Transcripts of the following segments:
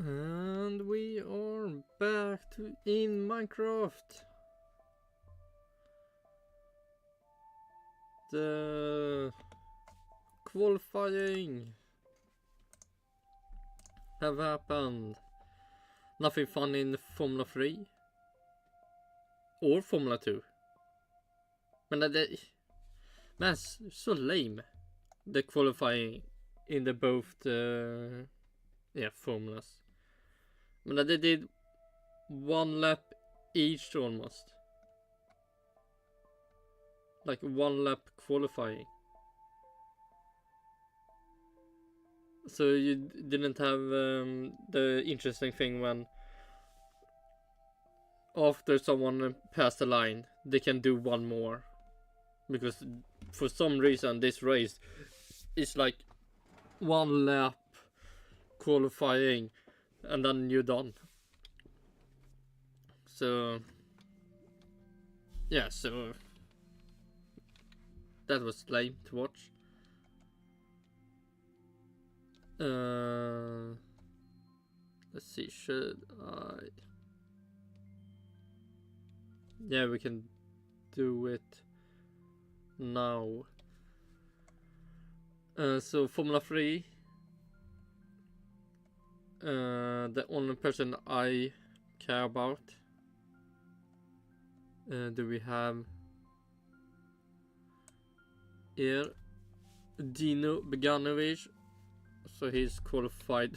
And we are back in Minecraft. The qualifying have happened. Nothing fun in Formula 3 or Formula 2. Man, so lame. The qualifying in the both formulas. Men they did one lap each almost. Like 1 lap qualifying. So you didn't have the interesting thing when after someone passed the line, they can do one more. Because for some reason this race is like 1 lap qualifying and then you're done. So yeah, so that was lame to watch. Let's see, should I? Yeah, we can do it now. So Formula 3. The only person I care about. Do we have here? Dino Beganovic. So he's qualified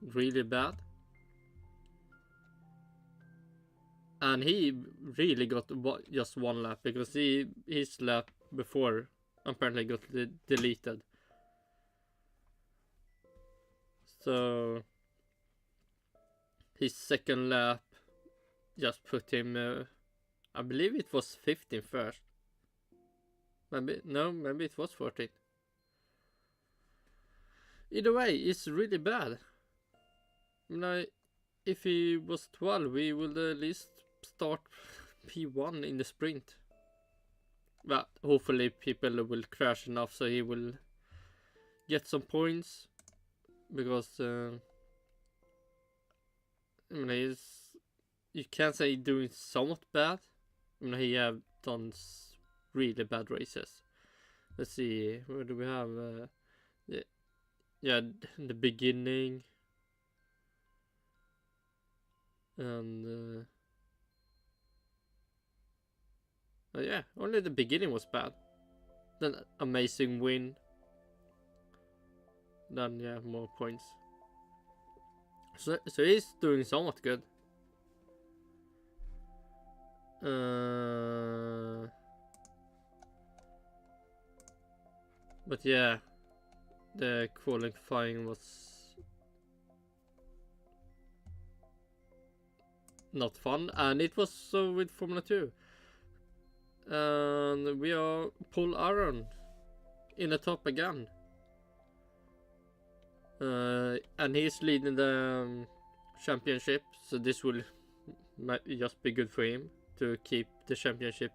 really bad. And he really got just 1 lap because his lap before apparently got deleted. So his second lap just put him, I believe it was 15 first. Maybe it was 14. Either way, it's really bad. If he was 12, we would at least start P1 in the sprint. But hopefully people will crash enough so he will get some points. Because you can't say he's doing somewhat bad. He have done really bad races. Let's see, where do we have? The beginning. And only the beginning was bad. Then amazing win. Then more points. So he's doing somewhat good. But yeah, the qualifying was not fun, and it was so with Formula 2. And we are Paul Aron in the top again. And he's leading the championship, so this will just be good for him to keep the championship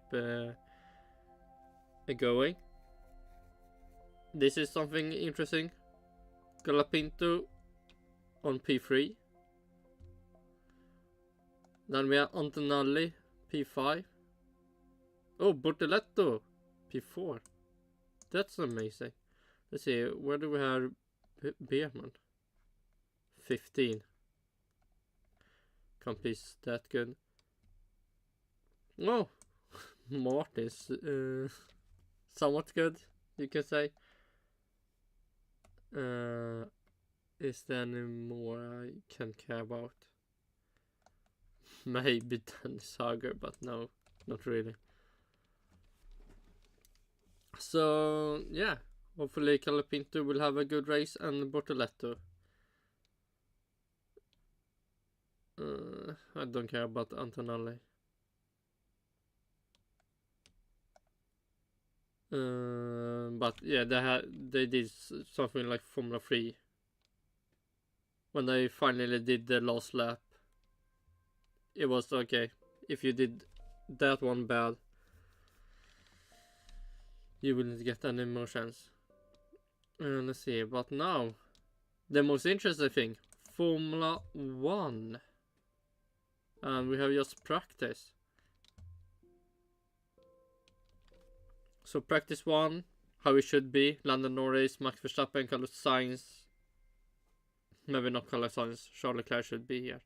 going. This is something interesting. Galapinto on P3. Then we have Antonelli P5. Oh, Bortoletto P4. That's amazing. Let's see, where do we have Beerman? 15. Can't be that good. Oh, Martin's somewhat good, you can say. Is there any more I can care about? Maybe Dennis Hager, but no, not really. So yeah, hopefully Calapinto will have a good race and Bortoletto. I don't care about Antonelli. But yeah, they did something like Formula 3 when they finally did the last lap. It was okay. If you did that one bad, you wouldn't get any more chance. Let's see, but now the most interesting thing, Formula 1. And we have just practice. So practice 1, how it should be. Lando Norris, Max Verstappen, Carlos Sainz. Maybe not Carlos Sainz, Charles Leclerc should be here.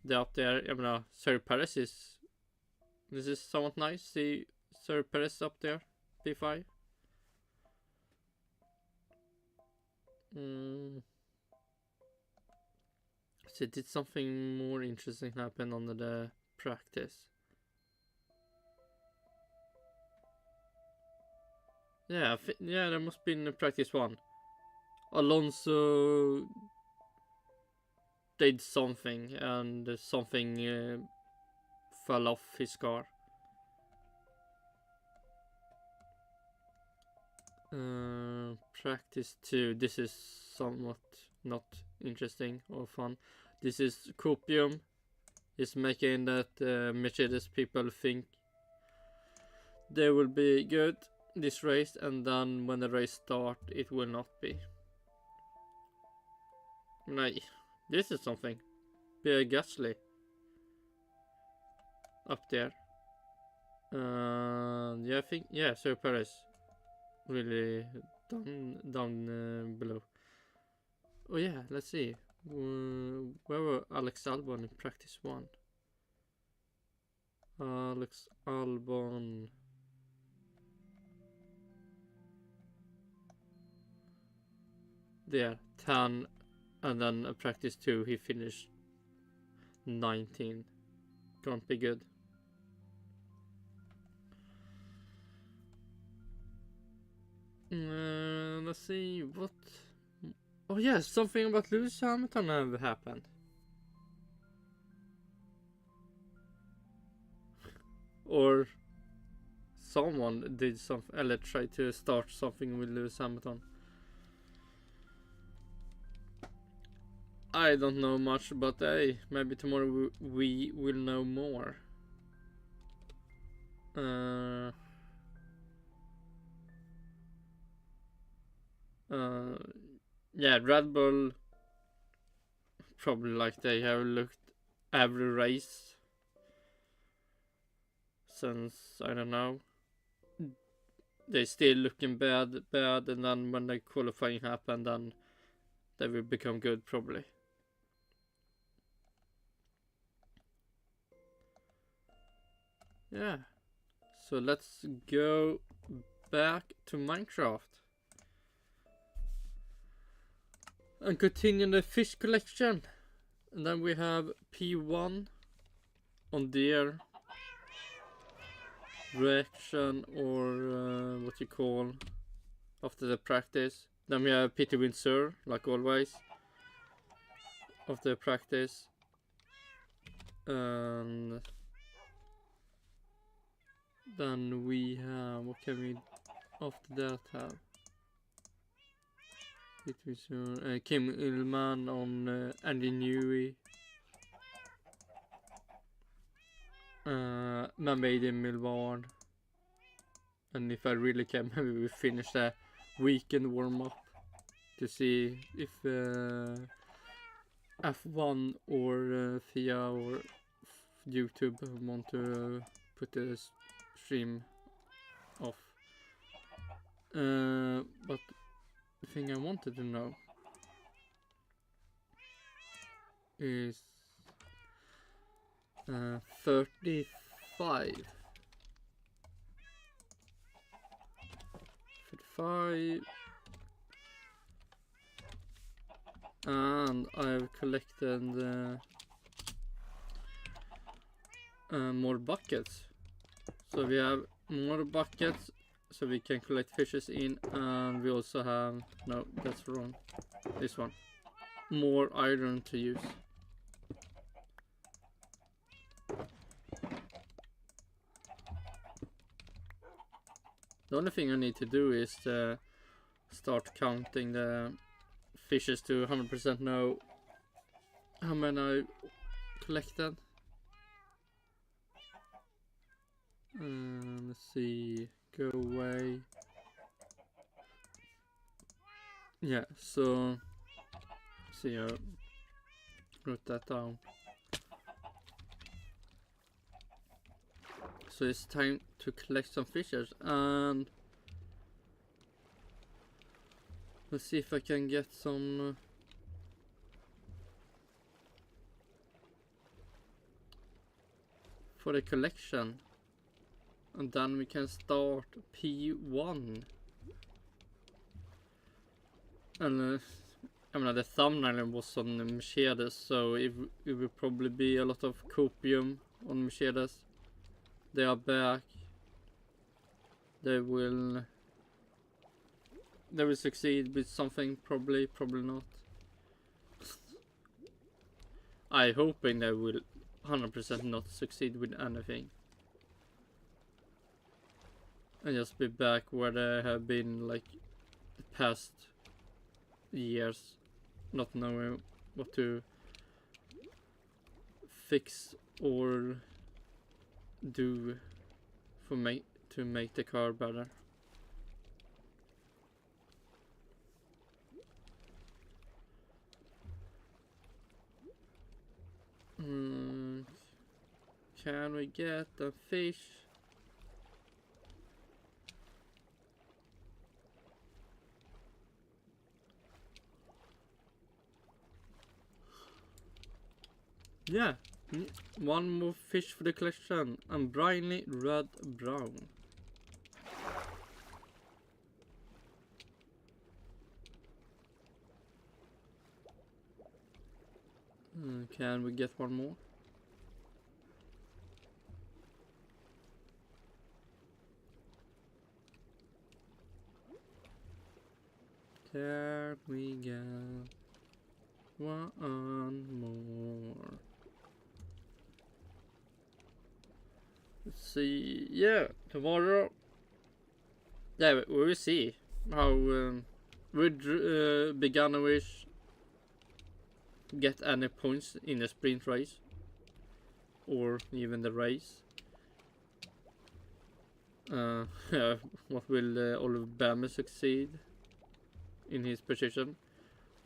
They're up there. I mean, Sir Perez is... This is somewhat nice. See Sir Perez up there. P5. So did something more interesting happen under the practice? Yeah, there must be in practice 1. Alonso did something and something fell off his car. Practice 2. This is somewhat not interesting or fun. This is copium. It's making that Mercedes people think they will be good this race, and then when the race start it will not be. No, this is something. Pierre Gasly up there. Yeah, I think, yeah, Sir Perez really down below. Oh yeah, let's see. Where were Alex Albon in practice 1? Alex Albon. There, 10, and then practice 2 he finished 19. Can't be good. Let's see what. Oh yeah, something about Lewis Hamilton have happened. Or someone did something, or tried to start something with Lewis Hamilton. I don't know much, but hey, maybe tomorrow we will know more. Yeah, Red Bull probably like they have looked every race since, I don't know, they still looking bad, and then when the qualifying happen, then they will become good probably. Yeah, so let's go back to Minecraft and continue the fish collection. And then we have P1 on their reaction, or what you call, after the practice. Then we have Peter Windsor, like always, after the practice. And then we have, what can we after that have? It was Kym Illman on Andy Newey. Aidan Millward. And if I really can, maybe we finish the weekend warm-up to see if F1 or FIA or YouTube want to put the stream off. But the thing I wanted to know is 35. And I've collected more buckets. So we have more buckets so we can collect fishes in, and we also have, no, that's wrong, this one, more iron to use. The only thing I need to do is start counting the fishes to 100% know how many I collected. Let's see, go away. Yeah, so see here, Wrote that down. So it's time to collect some fishes, and let's see if I can get some for the collection, and then we can start P1. And I mean, the thumbnail was on the Mercedes, so it will probably be a lot of copium on Mercedes. They are back. They will succeed with something, probably not. I hoping they will 100% not succeed with anything. And just be back where they have been like the past years, not knowing what to fix or do to make the car better. Can we get a fish? Yeah, one more fish for the collection, and briny red brown. Can we get one more? Can we get one more? Let's see. Yeah, tomorrow. Yeah, we will see how would Beganovic get any points in the sprint race or even the race. What will Oliver Bammer succeed in his position?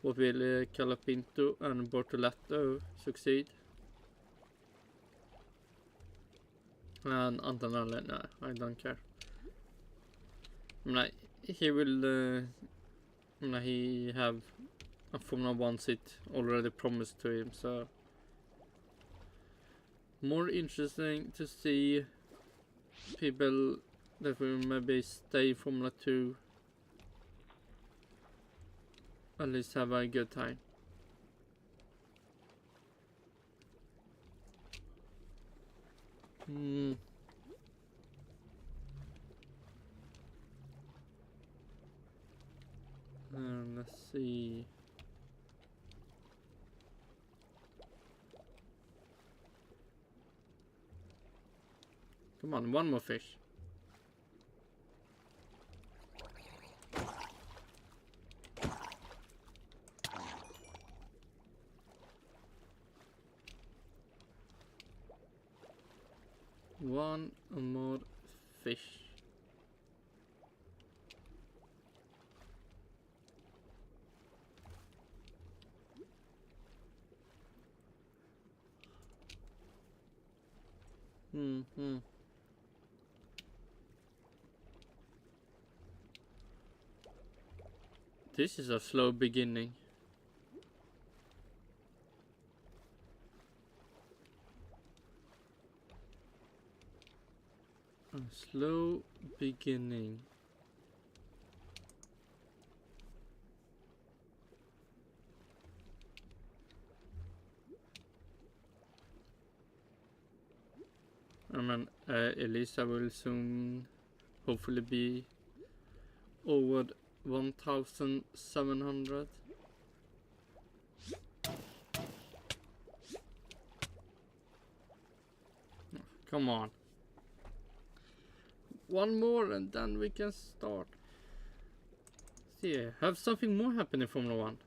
What will Calapinto and Bortoletto succeed? And Antonelli, no, I don't care. I mean, he will. He have a Formula 1 seat already promised to him, so more interesting to see people that will maybe stay in Formula 2, at least have a good time. Let's see. Come on, one more fish. One more fish. This is a slow beginning. A slow beginning. I mean, Elisa will soon hopefully be over 1,700. Come on. One more and then we can start. See, have something more happen in Formula 1.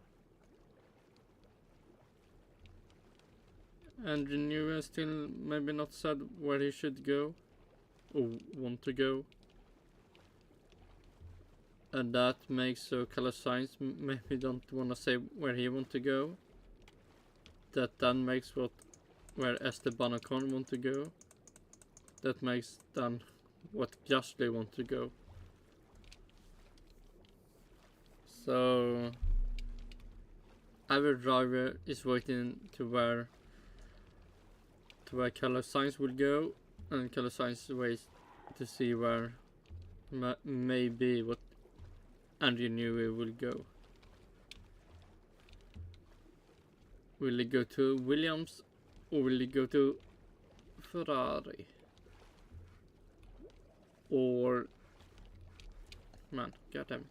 And Renewer still maybe not said where he should go or want to go. And that makes Carlos Sainz maybe don't want to say where he want to go. that then makes where Esteban Ogone want to go. That makes then what Gasly want to go. So every driver is waiting to where Carlos Sainz will go, and Carlos Sainz waits to see where maybe what Andrew Newey will go. Will he go to Williams or will he go to Ferrari? Or man, goddammit.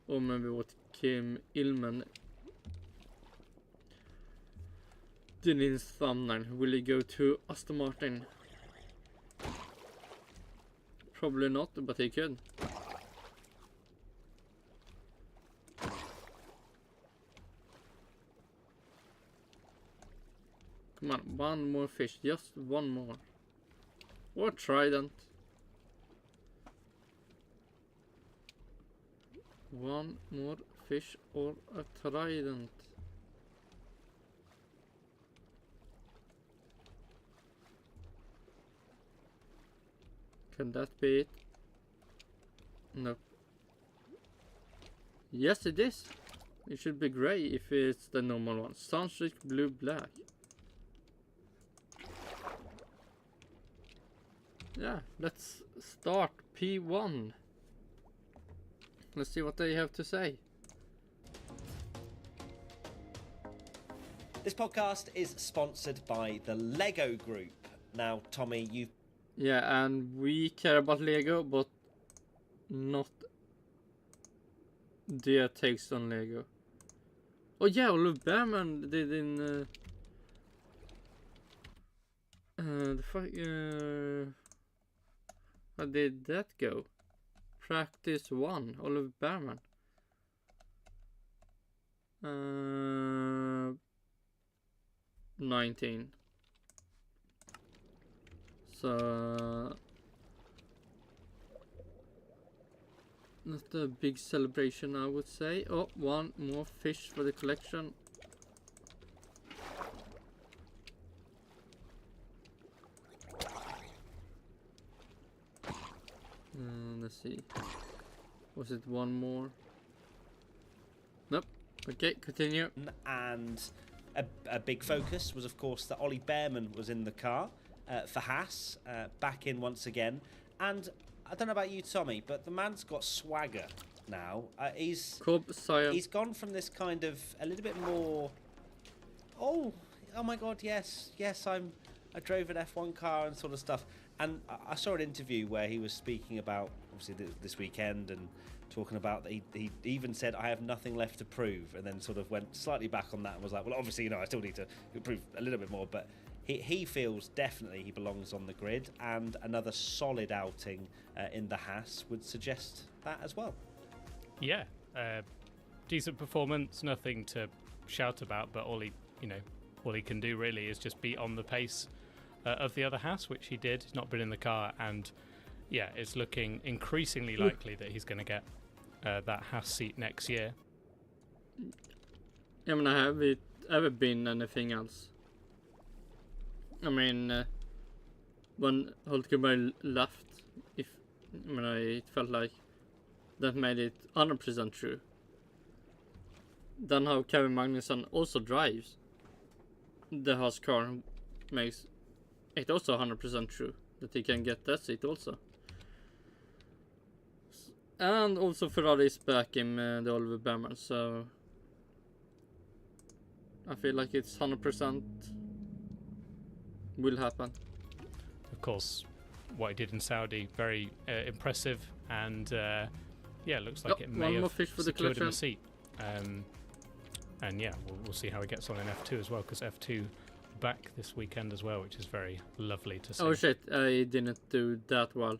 Or maybe what Kym Illman did in his thumbnail. Will he go to Aston Martin? Probably not, but he could. Come on, one more fish, just one more. Or trident. One more fish or a trident. Can that be it? Nope. Yes, it is. It should be grey if it's the normal one. Sunstreak blue black. Yeah, let's start P1. Let's see what they have to say. This podcast is sponsored by the Lego Group. Now, Tommy, you've... Yeah, and we care about Lego, but not their takes on Lego. Oh yeah, Oliver Behrman did in... the fuck... how did that go? Practice 1, Oliver Behrman. 19. So not a big celebration, I would say. Oh, one more fish for the collection. Let's see. Was it one more? Nope. Okay, continue. And a big focus was, of course, that Ollie Behrman was in the car for Haas, back in once again. And I don't know about you, Tommy, but the man's got swagger now. He's gone from this kind of a little bit more... Oh my God, yes, I drove an F1 car and sort of stuff. And I saw an interview where he was speaking about, obviously, this weekend and talking about that he even said, I have nothing left to prove, and then sort of went slightly back on that and was like, well, obviously, I still need to prove a little bit more, but he feels definitely he belongs on the grid, and another solid outing in the Haas would suggest that as well. Yeah, Decent performance, nothing to shout about, but all he can do really is just be on the pace of the other Haas, which he did. He's not been in the car, and yeah, it's looking increasingly likely that he's going to get that Haas seat next year. I mean, have it ever been anything else? I mean, when Hulkenberg left, it felt like that made it 100% true. Then how Kevin Magnussen also drives the Haas car makes it also 100% true that he can get that seat also. And also Ferrari is back in the Oliver Behrman, so I feel like it's 100% will happen. Of course, what he did in Saudi, very impressive, and yeah, looks like it may have secured him a seat. And yeah, we'll see how he gets on in F2 as well, because F2 back this weekend as well, which is very lovely to see. Oh shit, I didn't do that well.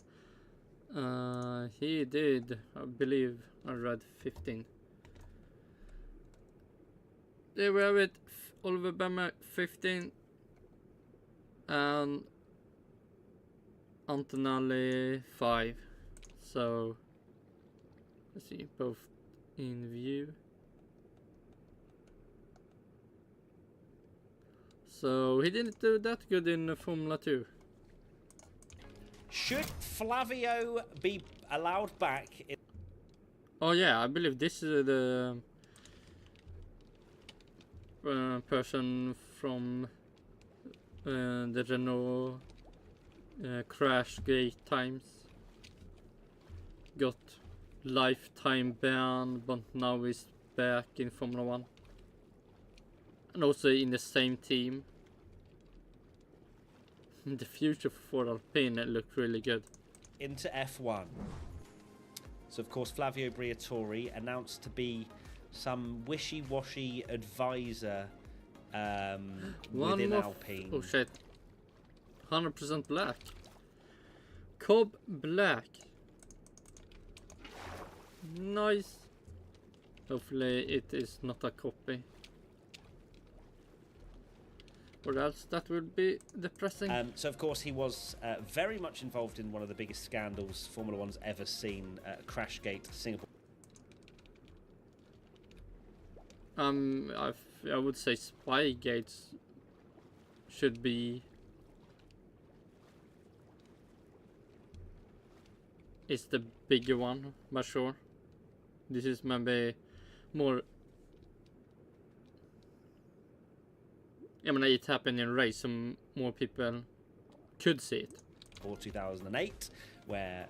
He did, I believe, I read 15. There we have it, Oliver Behrman 15, and Antonelli 5. So let's see, both in view. So he didn't do that good in Formula 2. Should Flavio be allowed back? Oh yeah, I believe this is the person from the Renault crash gate times. Got lifetime ban, but now he's back in Formula 1. And also in the same team. The future for Alpine looked really good. Into F1. So of course Flavio Briatore announced to be some wishy-washy advisor within Alpine. Oh shit. 100% black. Cobb black. Nice. Hopefully it is not a copy. Or else that would be depressing. So of course he was very much involved in one of the biggest scandals Formula One's ever seen, Crashgate Singapore. I would say Spygates should be is the bigger one, but sure. This is maybe more. I mean, it happened in race, so more people could see it. Or 2008, where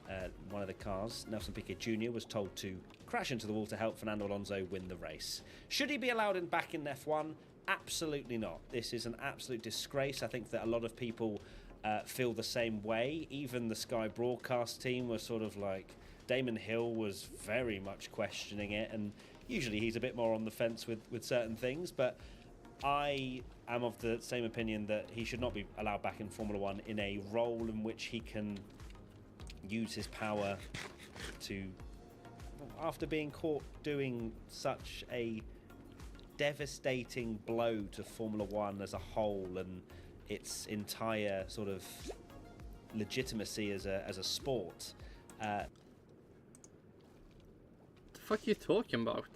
one of the cars, Nelson Piquet Jr., was told to crash into the wall to help Fernando Alonso win the race. Should he be allowed back in F1? Absolutely not. This is an absolute disgrace. I think that a lot of people feel the same way. Even the Sky broadcast team was sort of like, Damon Hill was very much questioning it, and usually he's a bit more on the fence with certain things, but I am of the same opinion that he should not be allowed back in Formula 1 in a role in which he can use his power to, after being caught doing such a devastating blow to Formula 1 as a whole and its entire sort of legitimacy as a sport. The fuck are you talking about?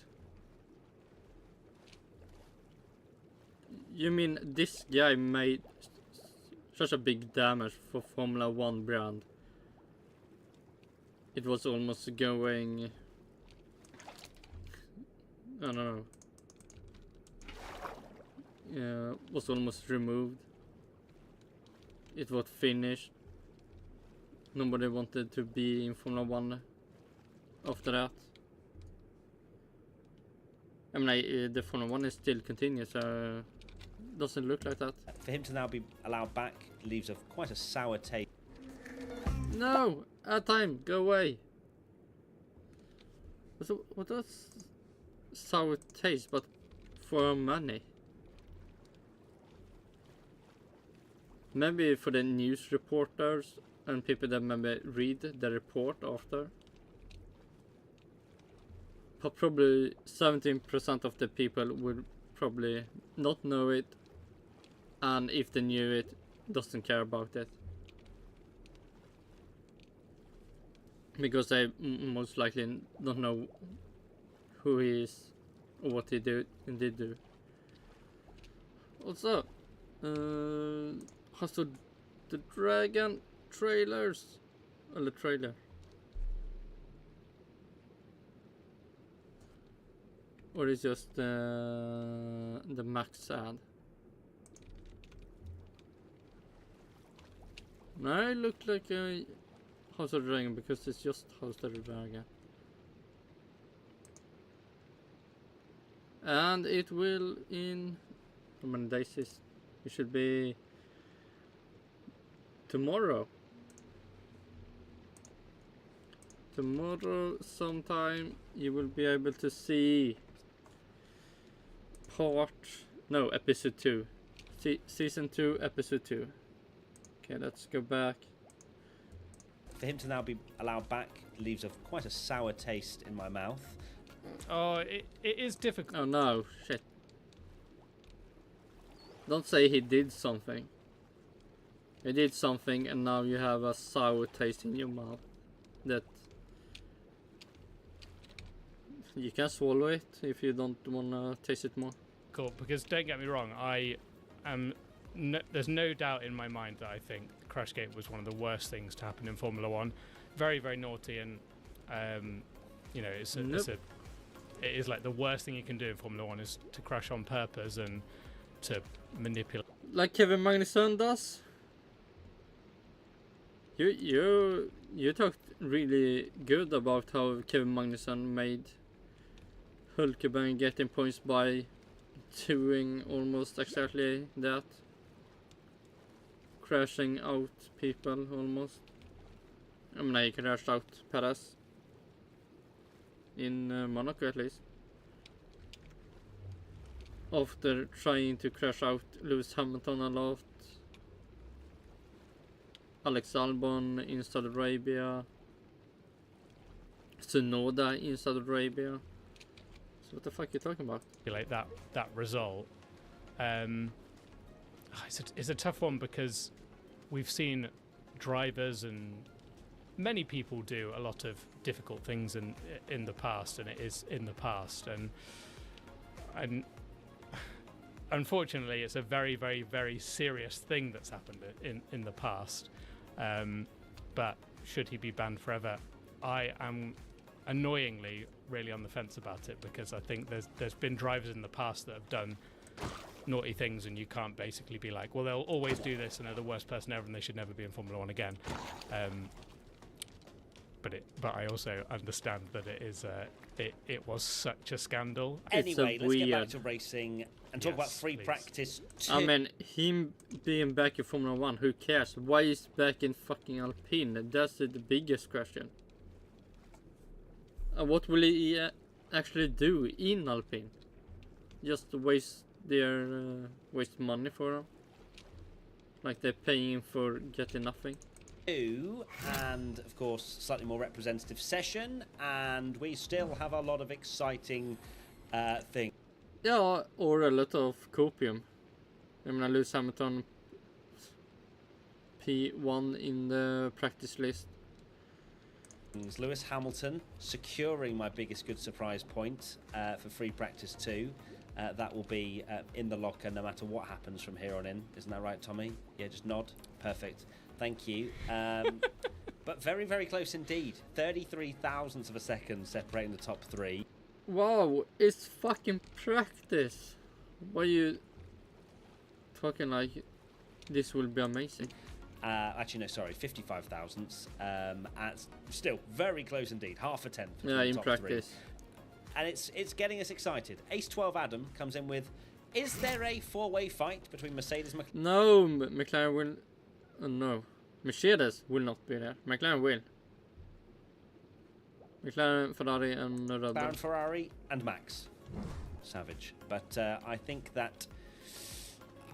You mean this guy made such a big damage for Formula 1 brand? It was almost going, I don't know, was almost removed. It was finished. Nobody wanted to be in Formula 1 after that. I mean, the Formula 1 is still continuous, so doesn't look like that. For him to now be allowed back leaves quite a sour taste. No! At time! Go away! So, what does sour taste but for money? Maybe for the news reporters and people that maybe read the report after. But probably 17% of the people would probably not know it, and if they knew it, doesn't care about it. Because they most likely don't know who he is or what he did do. Also, House of the Dragon trailers, or the trailer. Or is just the max ad? No, it looked like a House of the Dragon because it's just House of the Dragon. And it will in how many days is it should be tomorrow. Tomorrow sometime you will be able to see episode 2. Season 2, episode 2. Okay, let's go back. For him to now be allowed back leaves quite a sour taste in my mouth. Oh, it is difficult. Oh no, shit. Don't say he did something. He did something and now you have a sour taste in your mouth. That you can swallow it if you don't wanna taste it more. Cool, because don't get me wrong, I am there's no doubt in my mind that I think Crashgate was one of the worst things to happen in Formula One. Very, very naughty, and it is like the worst thing you can do in Formula One is to crash on purpose and to manipulate. Like Kevin Magnussen does. You talked really good about how Kevin Magnussen made Hulkenberg getting points by doing almost exactly that. Crashing out people almost. I mean, he crashed out Perez in Monaco at least. After trying to crash out Lewis Hamilton a lot. Alex Albon in Saudi Arabia. Tsunoda in Saudi Arabia. So what the fuck are you talking about? Like that result. It's a tough one because we've seen drivers and many people do a lot of difficult things in the past, and it is in the past, and unfortunately it's a very, very, very serious thing that's happened in the past. But should he be banned forever? I am annoyingly really on the fence about it, because I think there's been drivers in the past that have done naughty things, and you can't basically be like, well, they'll always do this and they're the worst person ever and they should never be in Formula One again. But I also understand that it was such a scandal. Anyway, let's get back to racing and talk about free practice 2. I mean, him being back in Formula 1, who cares? Why is he back in fucking Alpine? That's the biggest question. What will he actually do in Alpine? Just waste money for them? Like they're paying for getting nothing? And of course slightly more representative session, and we still have a lot of exciting things. Yeah, or a lot of copium. I mean, Lewis Hamilton P1 in the practice list. Lewis Hamilton securing my biggest good surprise point for free practice 2. That will be in the locker no matter what happens from here on in. Isn't that right, Tommy? Yeah, just nod. Perfect. Thank you. But very, very close indeed. 33 thousandths of a second separating the top 3. Wow, it's fucking practice. Why are you talking like this will be amazing? Actually, no, sorry, 55 thousandths. Still very close indeed. Half a tenth. Yeah, in top practice. 3. And it's getting us excited. Ace 12 Adam comes in with, is there a 4-way fight between Mercedes and McLaren? No, McLaren will... no. Mercedes will not be there. McLaren will. McLaren, Ferrari and Red Bull. McLaren, Ferrari and Max. Savage. But I think that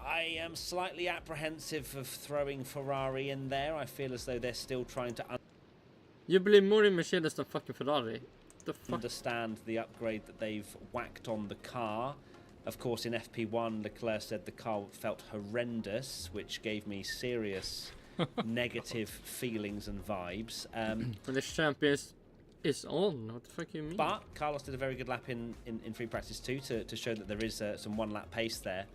I am slightly apprehensive of throwing Ferrari in there. I feel as though they're still trying to You believe more in Mercedes than fucking Ferrari? The fuck? Understand the upgrade that they've whacked on the car. Of course, in FP1, Leclerc said the car felt horrendous, which gave me serious negative feelings and vibes. When the champions is on, what the fuck do you mean? But Carlos did a very good lap in free practice 2 to show that there is some one-lap pace there.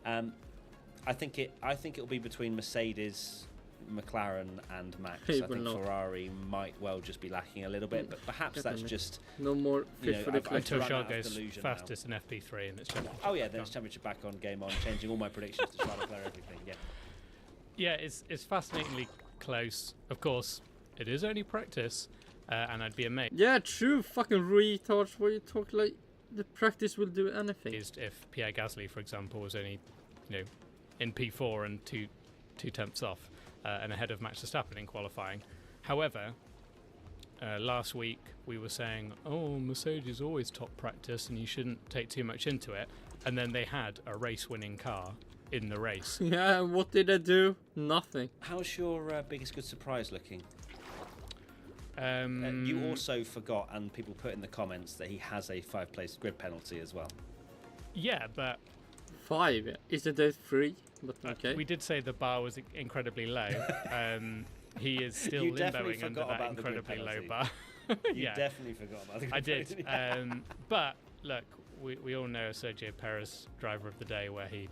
I think it will be between Mercedes, McLaren and Max. I think Ferrari might well just be lacking a little bit, but perhaps that's just no more fit for the until Charles goes fastest in FP3 and it's championship. Oh yeah, then it's championship back on, game on, changing all my predictions to Charles Leclerc, everything. Yeah, it's fascinatingly close. Of course, it is only practice, and I'd be amazed. Yeah, true. Fucking retards. Why you talk like the practice will do anything? If Pierre Gasly, for example, was only, in P4 and two tenths off. And ahead of Max Verstappen in qualifying. However, last week we were saying, oh, Mercedes always top practice and you shouldn't take too much into it. And then they had a race-winning car in the race. Yeah, what did they do? Nothing. How's your biggest good surprise looking? You also forgot, and people put in the comments, that he has a 5-place grid penalty as well. Yeah, but... 5? Isn't it 3? But okay. We did say the bar was incredibly low. He is still limboing under that incredibly low bar. You definitely forgot about the grid penalty. I did. But look, we all know Sergio Perez, driver of the day, where he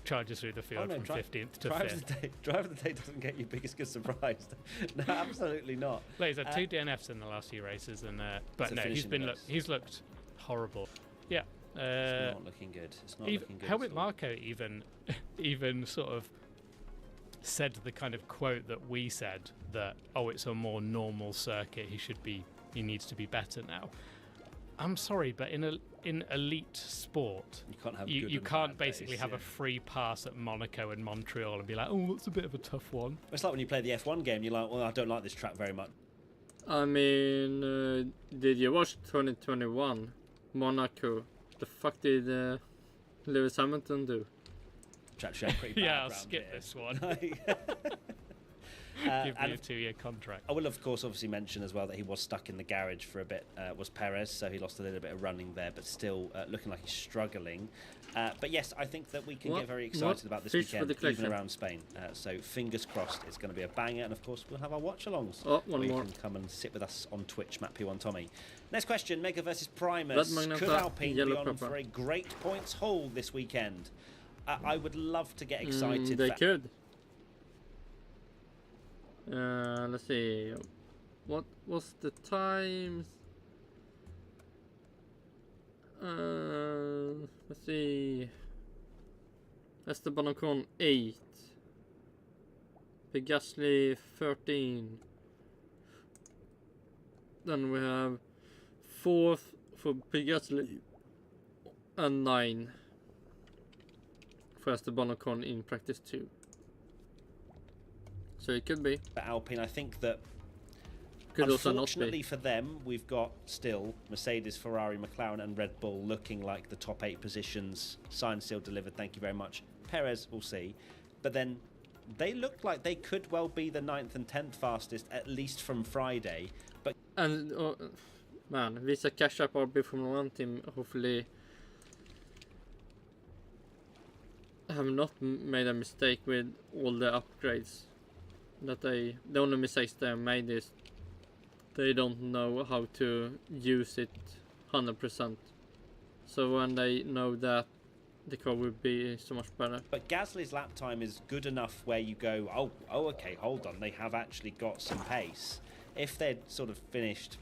charges through the field from 15th to 5th. Driver of the day doesn't get you biggest good surprise. No, absolutely not. Well, he's had 2 DNFs in the last few races, and but no, he's looked horrible. Yeah. It's not looking good. It's not looking good. Helmut Marko even sort of said the kind of quote that we said, that it's a more normal circuit. He needs to be better now. I'm sorry, but in elite sport, you can't basically have a free pass at Monaco and Montreal and be like, oh, that's a bit of a tough one. It's like when you play the F1 game, you're like, well, I don't like this track very much. I mean, did you watch 2021 Monaco? The fuck did Lewis Hamilton do? Yeah, I'll skip this one. Give me a 2-year contract. I will, of course, obviously mention as well that he was stuck in the garage for a bit, was Perez, so he lost a little bit of running there, but still looking like he's struggling. But yes, I think that we can get very excited about this weekend, even around Spain. So fingers crossed it's going to be a banger, and of course we'll have our watch-alongs. One more. You can come and sit with us on Twitch, Matt P1 Tommy. Next question, Mega versus Primus. Could Alpine be on for a great points haul this weekend? I would love to get excited. They could. Let's see. What was the times? Let's see. Esteban Ogone 8. Gasly 13. Then we have 4th for Gasly and 9 for Esteban Ogone in practice 2. So it could be. For Alpine, I think that unfortunately for them, we've got still Mercedes, Ferrari, McLaren and Red Bull looking like the top 8 positions. Signed, sealed, delivered, thank you very much. Perez, we'll see. But then they look like they could well be the 9th and 10th fastest, at least from Friday. But and man, Visa Cash App RB Formula 1 team hopefully have not made a mistake with all the upgrades. That the only mistakes they have made is they don't know how to use it 100%. So when they know that, the car will be so much better. But Gasly's lap time is good enough where you go, oh, okay, hold on, they have actually got some pace. If they'd sort of finished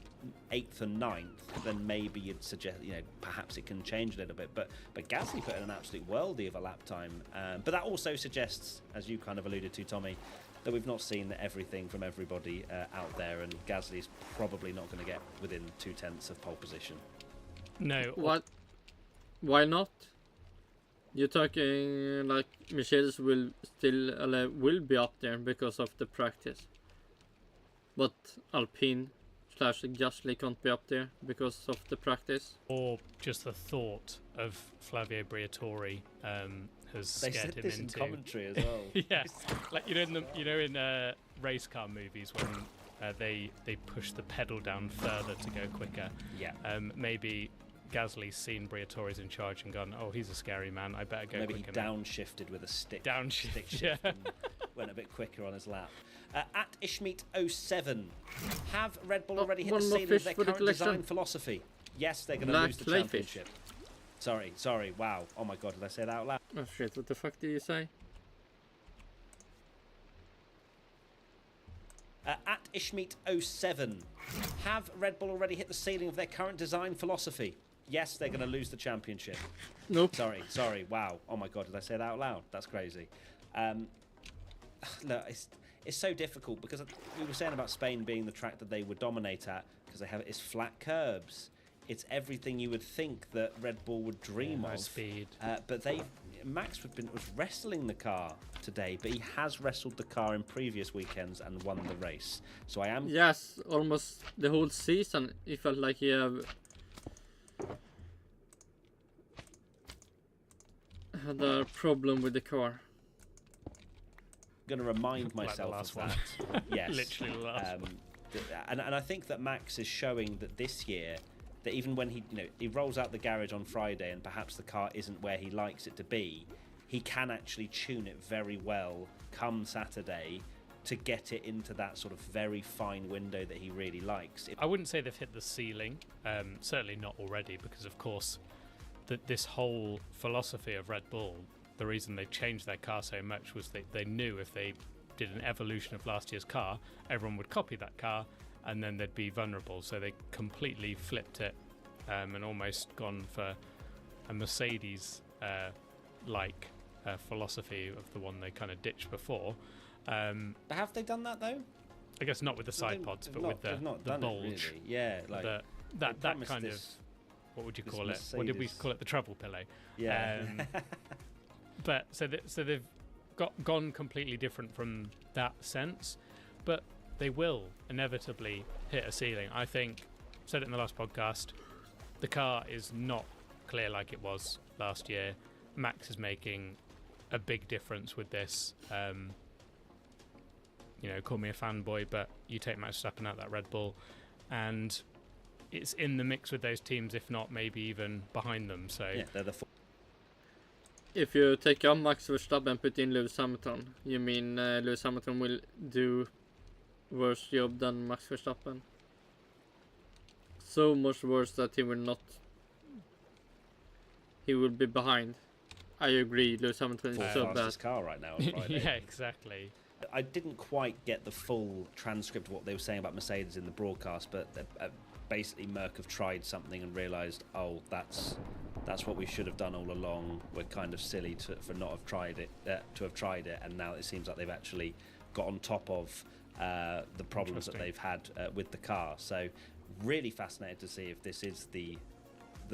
8th and 9th, then maybe you'd suggest, perhaps it can change a little bit. But Gasly put in an absolute worldie of a lap time. But that also suggests, as you kind of alluded to, Tommy, that we've not seen everything from everybody out there, and Gasly's probably not going to get within 2/10 of pole position. No. What? Why not? You're talking like Mercedes will be up there because of the practice, but Alpine / Gasly can't be up there because of the practice. Or just the thought of Flavio Briatore has scared him into. In commentary as well. Yeah, like in race car movies when they push the pedal down further to go quicker. Yeah. Maybe Gasly's seen Briatore's in charge and gone, oh, he's a scary man, I better go quicker. Maybe he downshifted with a stick. Downshift, yeah. And went a bit quicker on his lap. At Ishmeet07, have Red Bull already hit the ceiling of their current design philosophy? Yes, they're going to lose the championship. Sorry, wow. Oh my god, did I say that out loud? Oh shit, what the fuck did you say? At Ishmeet07, have Red Bull already hit the ceiling of their current design philosophy? Yes, they're going to lose the championship. Nope. Sorry, wow. Oh my god, did I say that out loud? That's crazy. Look, it's so difficult because we were saying about Spain being the track that they would dominate at because they have it's flat curbs. It's everything you would think that Red Bull would dream of. Speed. But Max was wrestling the car today, but he has wrestled the car in previous weekends and won the race. So I am. Yes, almost the whole season. It felt like he had a problem with the car. I'm going to remind myself of that. Yes, literally the last one. And I think that Max is showing that this year, that even when he rolls out the garage on Friday and perhaps the car isn't where he likes it to be, he can actually tune it very well come Saturday to get it into that sort of very fine window that he really likes. I wouldn't say they've hit the ceiling, certainly not already, because of course this whole philosophy of Red Bull the reason they changed their car so much was they knew if they did an evolution of last year's car, everyone would copy that car, and then they'd be vulnerable. So they completely flipped it and almost gone for a Mercedes like philosophy of the one they kind of ditched before. Have they done that though? I guess not with the side pods, but with the bulge. Really. Yeah, like that kind of, what would you call it? Mercedes. What did we call it? The travel pillow. Yeah. But so they've gone completely different from that sense, but they will inevitably hit a ceiling. I think, said it in the last podcast, the car is not clear like it was last year. Max is making a big difference with this. Call me a fanboy, but you take Max Verstappen out that Red Bull, and it's in the mix with those teams, if not maybe even behind them. So yeah, they're the If you take out Max Verstappen and put in Lewis Hamilton, you mean Lewis Hamilton will do worse job than Max Verstappen? So much worse that he will be behind. I agree, Lewis Hamilton is so bad. fastest car right now on Friday. yeah, exactly. I didn't quite get the full transcript of what they were saying about Mercedes in the broadcast, but basically Merck have tried something and realised, oh, that's what we should have done all along. We're kind of silly for not have tried it, and now it seems like they've actually got on top of the problems that they've had with the car. So really fascinated to see if this is the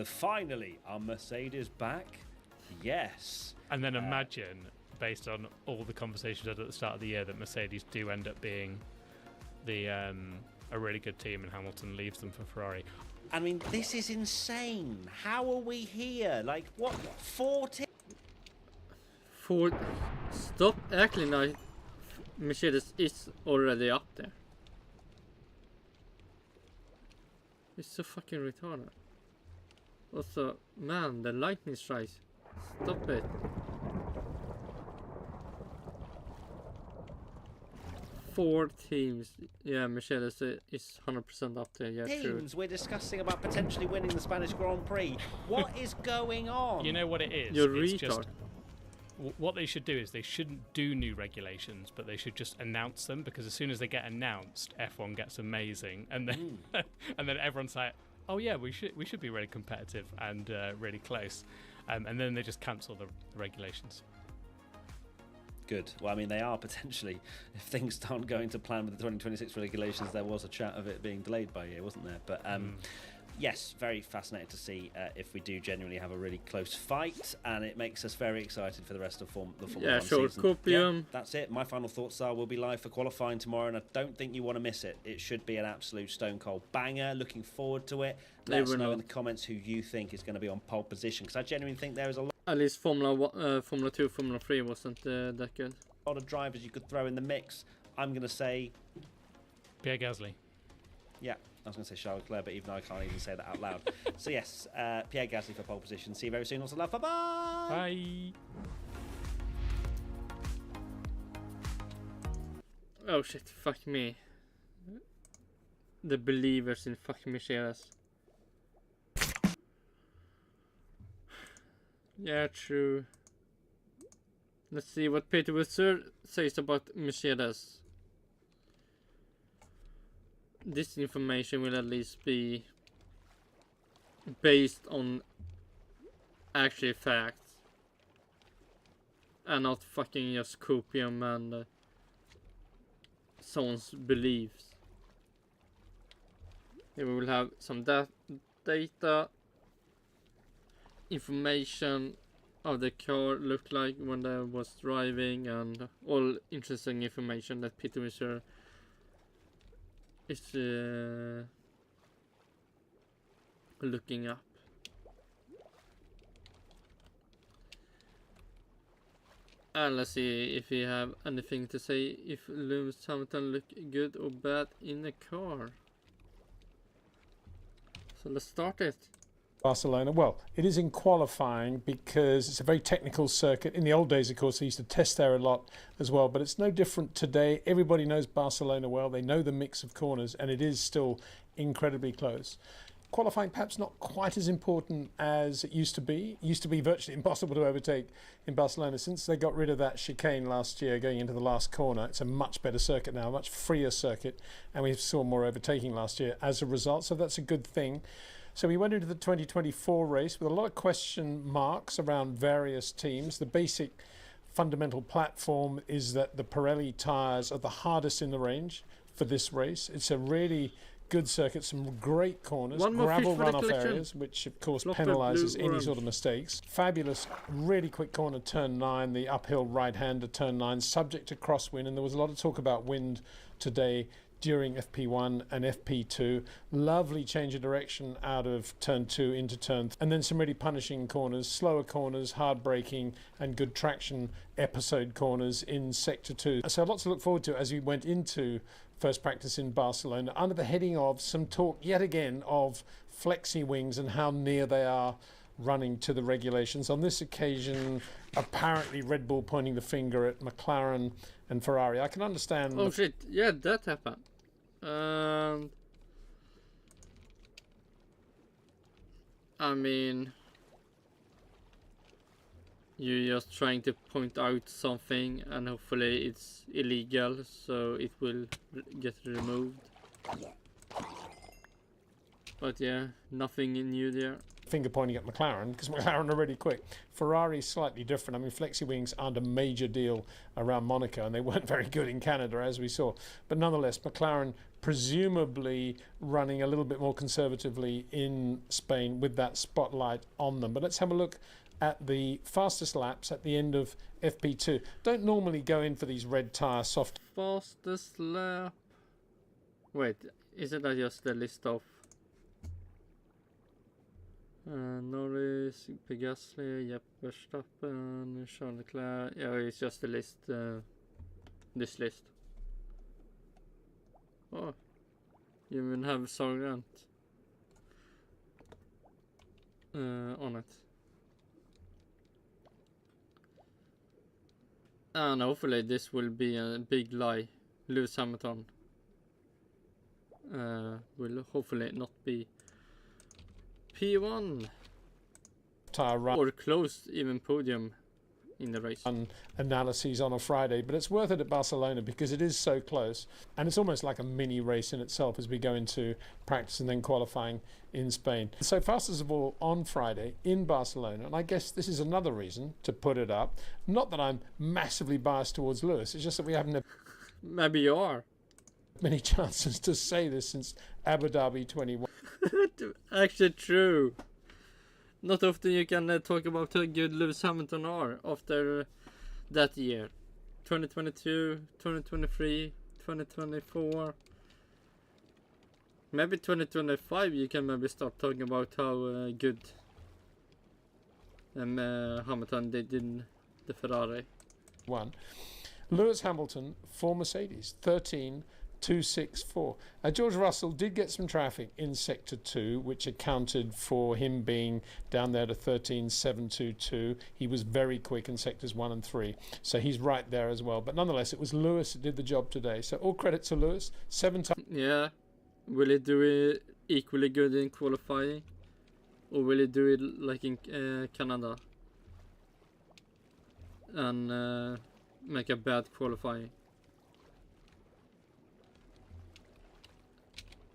finally, are Mercedes back? Yes. And then imagine, based on all the conversations at the start of the year, that Mercedes do end up being a really good team and Hamilton leaves them for Ferrari. I mean, this is insane. How are we here? Like, what? 40? Stop acting like Mercedes is already up there. It's so fucking retarded. Also, man, the lightning strikes. Stop it. 4 teams. Yeah, Mercedes is 100% up there. Yeah, Teams, true. we're discussing about potentially winning the Spanish Grand Prix. What is going on? You know what it is? You're it's retard. just what they should do is they shouldn't do new regulations, but they should just announce them, because as soon as they get announced, F1 gets amazing, and then and then everyone's like, oh yeah, we should be really competitive and really close, and then they just cancel the regulations. Good. Well, I mean, they are potentially, if things aren't going to plan with the 2026 regulations, there was a chat of it being delayed by a year, wasn't there? But yes, very fascinated to see if we do genuinely have a really close fight, and it makes us very excited for the rest of the Formula 1 sure. season. Podium. Yeah, that's it. My final thoughts are we'll be live for qualifying tomorrow, and I don't think you want to miss it. It should be an absolute stone cold banger. Looking forward to it. Let us know in the comments who you think is going to be on pole position, because I genuinely think there is a lot. At least Formula 2, Formula 3 wasn't that good. A lot of drivers you could throw in the mix. I'm going to say Pierre Gasly. Yeah, I was going to say Charles Leclerc, but even though I can't even say that out loud. So yes, Pierre Gasly for pole position. See you very soon. Also love. Bye-bye. Bye. Oh shit, fuck me. The believers in fucking Mercedes. Yeah, true. Let's see what Peter Windsor says about Mercedes. This information will at least be based on actual facts and not fucking just copium and someone's beliefs. Here we will have some data, information of the car looked like when they was driving, and all interesting information that Peter Windsor is looking up. And let's see if you have anything to say if Lewis Hamilton look good or bad in the car. So let's start it. Barcelona. Well, it is in qualifying because it's a very technical circuit. In the old days, of course, they used to test there a lot as well, but it's no different today. Everybody knows Barcelona well. They know the mix of corners, and it is still incredibly close. qualifying perhaps not quite as important as it used to be. It used to be virtually impossible to overtake in Barcelona. Since they got rid of that chicane last year going into the last corner, it's a much better circuit now, a much freer circuit, and we saw more overtaking last year as a result, so that's a good thing. So we went into the 2024 race with a lot of question marks around various teams. The basic fundamental platform is that the Pirelli tyres are the hardest in the range for this race. It's a really good circuit, some great corners, gravel runoff areas, which of course penalises any sort of mistakes. Fabulous, really quick corner, turn 9, the uphill right-hander, turn 9, subject to crosswind, and there was a lot of talk about wind today during FP1 and FP2. Lovely change of direction out of turn 2 into turn 3, and then some really punishing corners, slower corners, hard braking, and good traction episode corners in sector 2. So lots to look forward to as we went into first practice in Barcelona, under the heading of some talk yet again of flexi wings and how near they are running to the regulations. On this occasion, apparently Red Bull pointing the finger at McLaren and Ferrari. I can understand. Oh shit! Yeah, that happened. I mean, you're just trying to point out something, and hopefully it's illegal, so it will get removed. But yeah, nothing new there. Finger pointing at McLaren, because McLaren are really quick. Ferrari is slightly different. I mean, flexi wings aren't a major deal around Monaco, and they weren't very good in Canada, as we saw. But nonetheless, McLaren presumably running a little bit more conservatively in Spain with that spotlight on them. But let's have a look at the fastest laps at the end of FP2. Don't normally go in for these red tyre soft. Fastest lap. Wait, isn't that just the list of Norris, Gasly, yep, Verstappen, Charles Leclerc. Yeah, it's just the list. This list. Oh, you even have Sargent on it. And hopefully this will be a big lie. Lewis Hamilton will hopefully not be P1 tyre run or close even podium in the race. Analyses on a Friday, but it's worth it at Barcelona because it is so close, and it's almost like a mini race in itself as we go into practice and then qualifying in Spain. So fastest of all on Friday in Barcelona, and I guess this is another reason to put it up. Not that I'm massively biased towards Lewis, it's just that we haven't had Maybe you are. many chances to say this since Abu Dhabi 21. Actually true. Not often you can talk about how good Lewis Hamilton are after that year. 2022, 2023, 2024. Maybe 2025 you can maybe start talking about how good Hamilton did in the Ferrari. Lewis Hamilton for Mercedes, 13.264. George Russell did get some traffic in sector 2, which accounted for him being down there to 13.722. He was very quick in sectors 1 and 3, so he's right there as well. But nonetheless, it was Lewis that did the job today. So all credit to Lewis. 7 times. Yeah. Will he do it equally good in qualifying? Or will he do it like in Canada? And make a bad qualifying?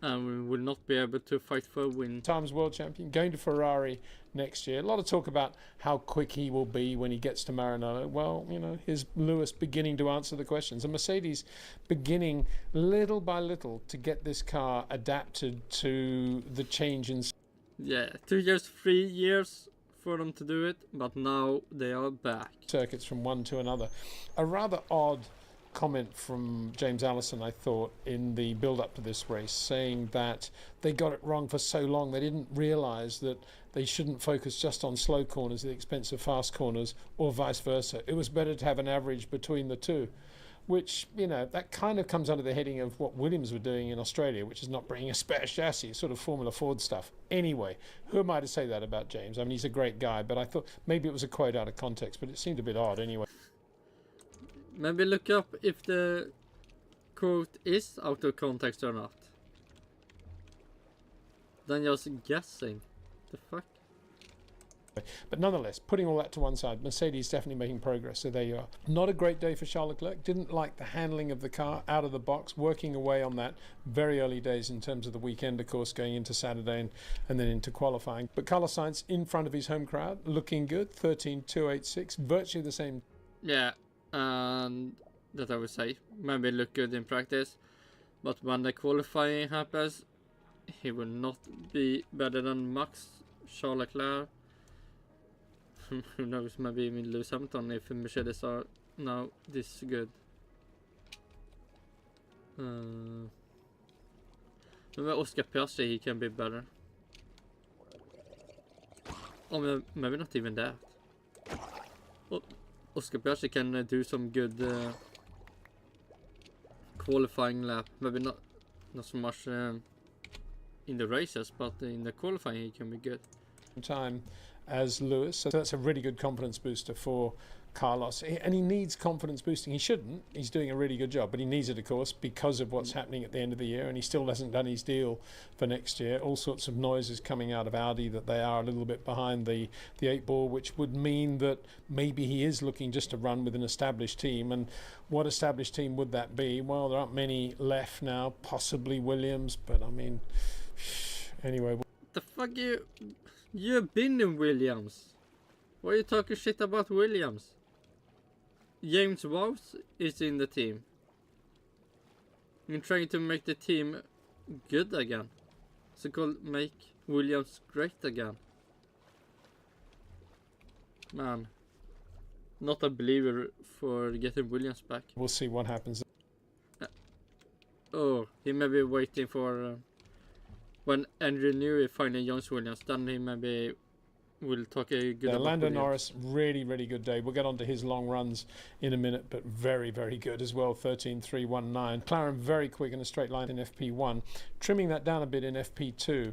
And we will not be able to fight for a win. Times world champion, going to Ferrari next year. A lot of talk about how quick he will be when he gets to Maranello. Well, you know, here's Lewis beginning to answer the questions. And Mercedes beginning little by little to get this car adapted to the change in... Yeah, 2 years, 3 years for them to do it, but now they are back. Circuits from one to another. A rather odd comment from James Allison, I thought, in the build-up to this race, saying that they got it wrong for so long. They didn't realise that they shouldn't focus just on slow corners at the expense of fast corners, or vice versa. It was better to have an average between the two, which, you know, that kind of comes under the heading of what Williams were doing in Australia, which is not bringing a spare chassis, sort of Formula Ford stuff. Anyway, who am I to say that about James? I mean, he's a great guy, but I thought maybe it was a quote out of context, but it seemed a bit odd anyway. Maybe look up if the quote is out of context or not. than just guessing. The fuck? But nonetheless, putting all that to one side, Mercedes definitely making progress, so there you are. Not a great day for Charles Leclerc. Didn't like the handling of the car out of the box, working away on that very early days in terms of the weekend, of course, going into Saturday and then into qualifying. But Carlos Sainz in front of his home crowd, looking good, 13.286, virtually the same. Yeah, and that I would say. Maybe look good in practice, but when the qualifying happens, he will not be better than Max, Charles Leclerc. Who knows, maybe even Lewis Hamilton if Mercedes are now this good. Maybe Oscar Piastri, he can be better. Or maybe not even that. Oscar Piastri can do some good qualifying lap. Maybe not so much in the races, but in the qualifying he can be good. Time as Lewis, so that's a really good confidence booster for Carlos, and he needs confidence boosting. He shouldn't, he's doing a really good job, but he needs it, of course, because of what's happening at the end of the year, and he still hasn't done his deal for next year. All sorts of noises coming out of Audi that they are a little bit behind the 8 ball, which would mean that maybe he is looking just to run with an established team. And what established team would that be? Well, there aren't many left now, possibly Williams, but I mean, anyway. The fuck You've been in Williams. Why are you talking shit about Williams? James Vowles is in the team. You're trying to make the team good again. So called make Williams great again. Man. Not a believer for getting Williams back. We'll see what happens. Oh, he may be waiting for... when Andrew Newey finally joins Williams, then he maybe will talk a good about Lando Williams. Norris, really, really good day. We'll get on to his long runs in a minute, but very, very good as well, 13.319. McLaren very quick in a straight line in FP1, trimming that down a bit in FP2,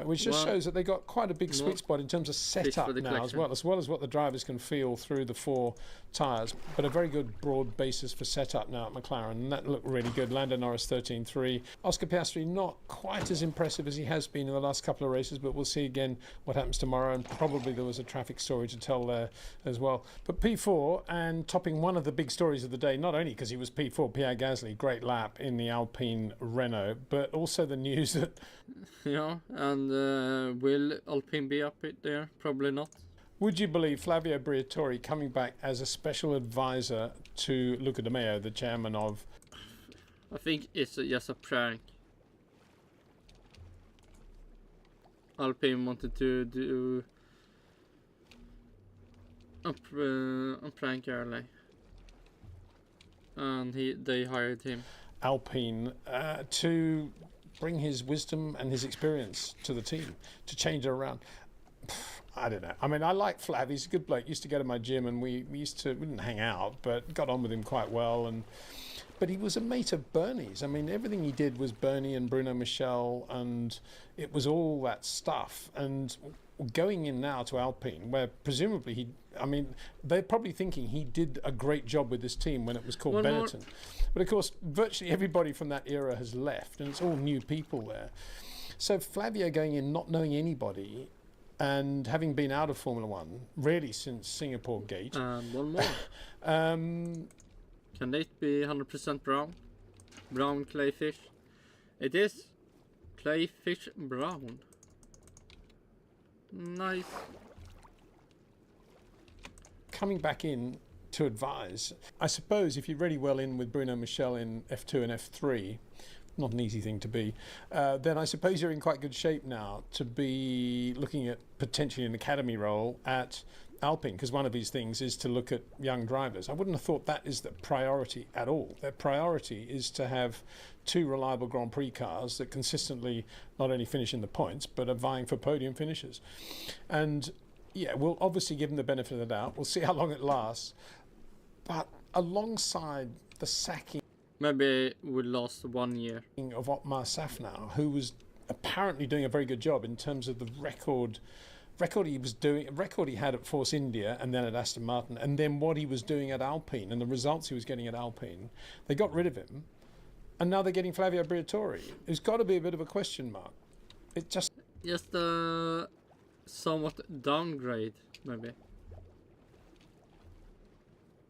which just shows that they got quite a big sweet spot in terms of setup now, as well as what the drivers can feel through the 4 tyres, but a very good broad basis for setup now at McLaren, and that looked really good. Lando Norris 13.3. Oscar Piastri not quite as impressive as he has been in the last couple of races, but we'll see again what happens tomorrow, and probably there was a traffic story to tell there as well. But P4, and topping one of the big stories of the day, not only because he was P4, Pierre Gasly, great lap in the Alpine Renault, but also the news that... Yeah, and will Alpine be up it there? Probably not. Would you believe Flavio Briatore coming back as a special advisor to Luca Di Meo, the chairman of... I think it's just a prank. Alpine wanted to do a prank early, and they hired him. Alpine to bring his wisdom and his experience to the team, to change it around. I don't know. I mean, I like Flav. He's a good bloke. Used to go to my gym, and we didn't hang out, but got on with him quite well. But he was a mate of Bernie's. I mean, everything he did was Bernie and Bruno Michel, and it was all that stuff. And going in now to Alpine, where presumably they're probably thinking he did a great job with this team when it was called Benetton. But of course, virtually everybody from that era has left, and it's all new people there. So Flavio going in not knowing anybody, and having been out of Formula One really since Singapore Gate. One more. Can it be 100% brown? Brown clayfish? It is clayfish brown. Nice. Coming back in to advise, I suppose if you're really well in with Bruno Michel in F2 and F3, not an easy thing to be, then I suppose you're in quite good shape now to be looking at potentially an academy role at Alpine, because one of his things is to look at young drivers. I wouldn't have thought that is the priority at all. Their priority is to have 2 reliable Grand Prix cars that consistently not only finish in the points, but are vying for podium finishes. And yeah, we'll obviously give them the benefit of the doubt. We'll see how long it lasts. But alongside the sacking... Maybe it would last 1 year. ...of Otmar Safnauer, who was apparently doing a very good job in terms of the record he had at Force India and then at Aston Martin, and then what he was doing at Alpine and the results he was getting at Alpine. They got rid of him, and now they're getting Flavio Briatore, who's got to be a bit of a question mark. It just... just a somewhat downgrade, maybe.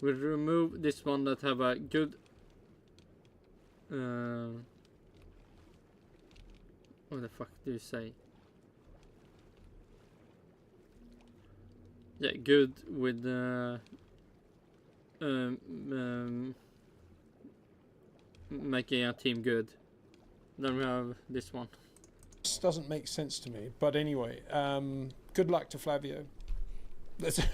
We'll remove this one that have a good what the fuck do you say? Yeah, good with making a team good. Then we have this one. This doesn't make sense to me, but anyway, good luck to Flavio.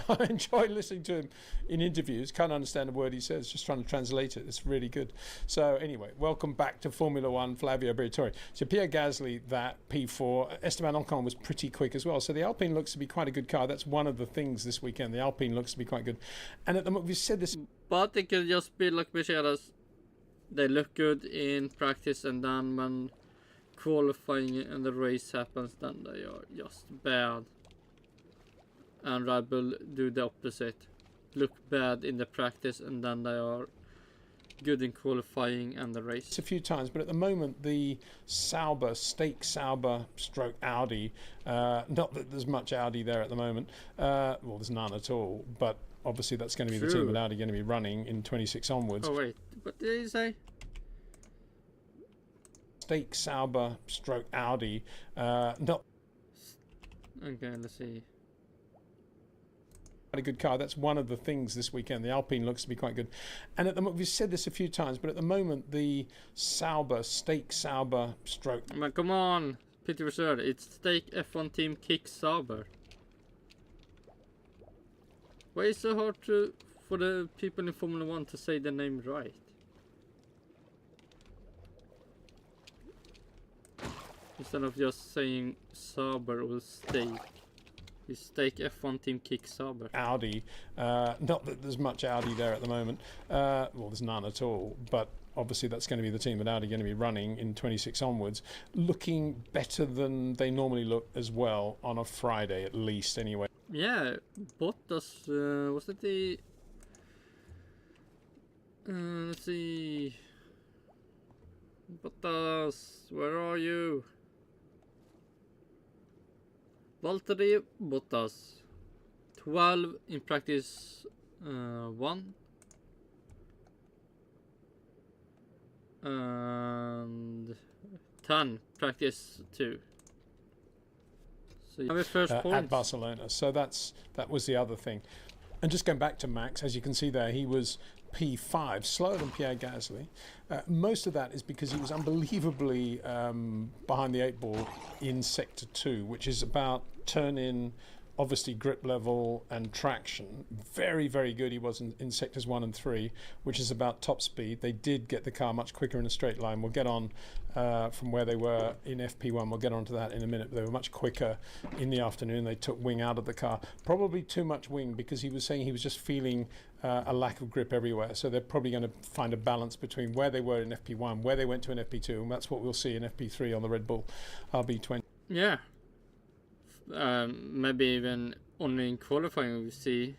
I enjoy listening to him in interviews. Can't understand a word he says, just trying to translate it. It's really good. So anyway, welcome back to Formula One, Flavio Briatore. So Pierre Gasly, that P4. Esteban Ogone was pretty quick as well. So the Alpine looks to be quite a good car. That's one of the things this weekend. The Alpine looks to be quite good. And at the moment, we've said this. But it could just be like Mercedes. They look good in practice, and then when qualifying and the race happens, then they are just bad. And Red Bull do the opposite. Look bad in the practice, and then they are good in qualifying and the race. A few times, but at the moment the Sauber, Steak Sauber stroke Audi, not that there's much Audi there at the moment, well there's none at all, but obviously that's going to be the team that Audi going to be running in 26 onwards. Oh wait, what did he say? Steak Sauber stroke Audi, not... Okay, let's see. A good car. That's one of the things this weekend. The Alpine looks to be quite good. And at the moment, we've said this a few times, but at the moment the Sauber, Steak Sauber stroke... Man, come on, Peter Reserve. It's Steak F1 team Kick Sauber. Why is it so hard for the people in Formula 1 to say the name right? Instead of just saying Sauber or Steak. Steak F1 team Kick Sauber. Audi, not that there's much Audi there at the moment, well there's none at all, but obviously that's going to be the team that Audi are going to be running in 26 onwards, looking better than they normally look as well on a Friday at least anyway. Yeah, Bottas, was it the... let's see... Bottas, where are you? Valtteri Bottas, 12 in practice 1 and 10 practice 2. So you have your first point at Barcelona. So that was the other thing. And just going back to Max, as you can see there, he was P5, slower than Pierre Gasly. Most of that is because he was unbelievably behind the 8 ball in Sector 2, which is about turn-in, obviously grip level and traction. Very, very good he was in Sectors 1 and 3, which is about top speed. They did get the car much quicker in a straight line. We'll get on from where they were in FP1. We'll get onto that in a minute. They were much quicker in the afternoon. They took wing out of the car. Probably too much wing, because he was saying he was just feeling a lack of grip everywhere. So they're probably going to find a balance between where they were in FP1, where they went to in FP2, and that's what we'll see in FP3 on the Red Bull RB20. Yeah. Maybe even only in qualifying we see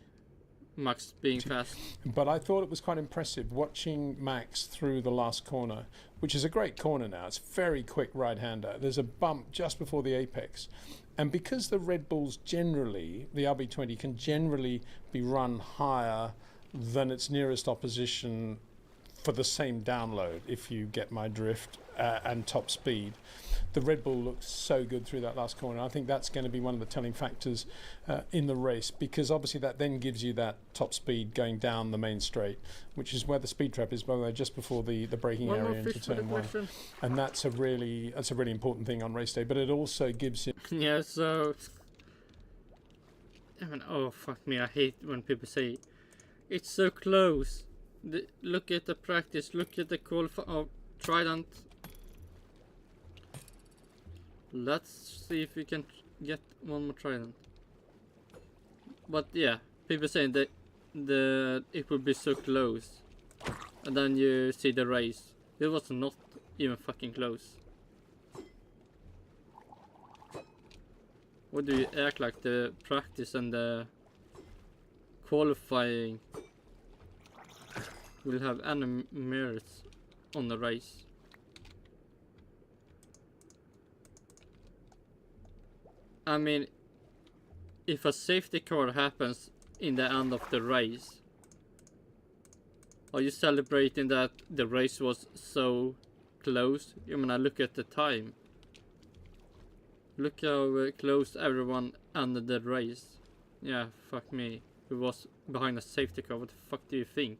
Max being fast. But I thought it was quite impressive watching Max through the last corner, which is a great corner now. It's very quick right-hander. There's a bump just before the apex. And because the Red Bulls generally, the RB20 can generally be run higher than its nearest opposition for the same download, if you get my drift, and top speed. The Red Bull looks so good through that last corner. I think that's going to be one of the telling factors in the race, because obviously that then gives you that top speed going down the main straight, which is where the speed trap is, by the way, just before the braking area into turn 1. And that's a really important thing on race day. But it also gives you... Yeah, so... I mean, oh, fuck me, I hate when people say it's so close. Look at the practice, look at the qualify... Oh, Trident. Let's see if we can get one more Trident. But yeah, people saying that it would be so close, and then you see the race. It was not even fucking close. What do you act like the practice and the qualifying will have any merits on the race? I mean, if a safety car happens in the end of the race, are you celebrating that the race was so close? I mean, I look at the time. Look how close everyone ended the race. Yeah, fuck me. Who was behind a safety car? What the fuck do you think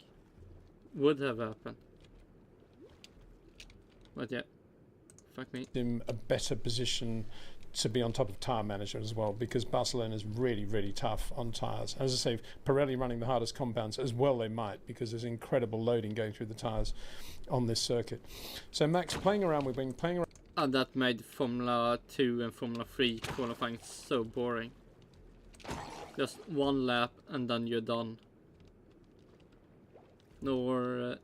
would have happened? But yeah, fuck me. In a better position to be on top of tyre management as well, because Barcelona is really, really tough on tyres. As I say, Pirelli running the hardest compounds as well they might, because there's incredible loading going through the tyres on this circuit. So Max, playing around, we've been playing around. And that made Formula 2 and Formula 3 qualifying so boring. Just one lap and then you're done. No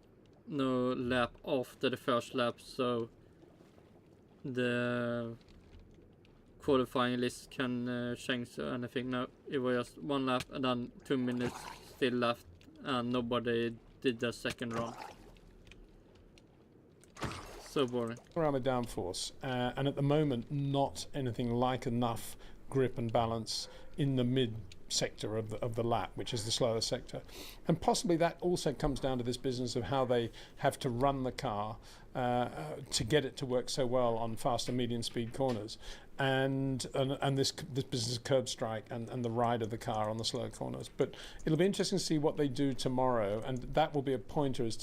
lap after the first lap, so the qualifying list can change or anything. No, it was just one lap and then 2 minutes still left and nobody did the second run. So boring. Around with downforce, and at the moment not anything like enough grip and balance in the mid sector of the lap, which is the slower sector, and possibly that also comes down to this business of how they have to run the car to get it to work so well on fast and medium speed corners, and this business of curb strike and the ride of the car on the slower corners. But it'll be interesting to see what they do tomorrow, and that will be a pointer as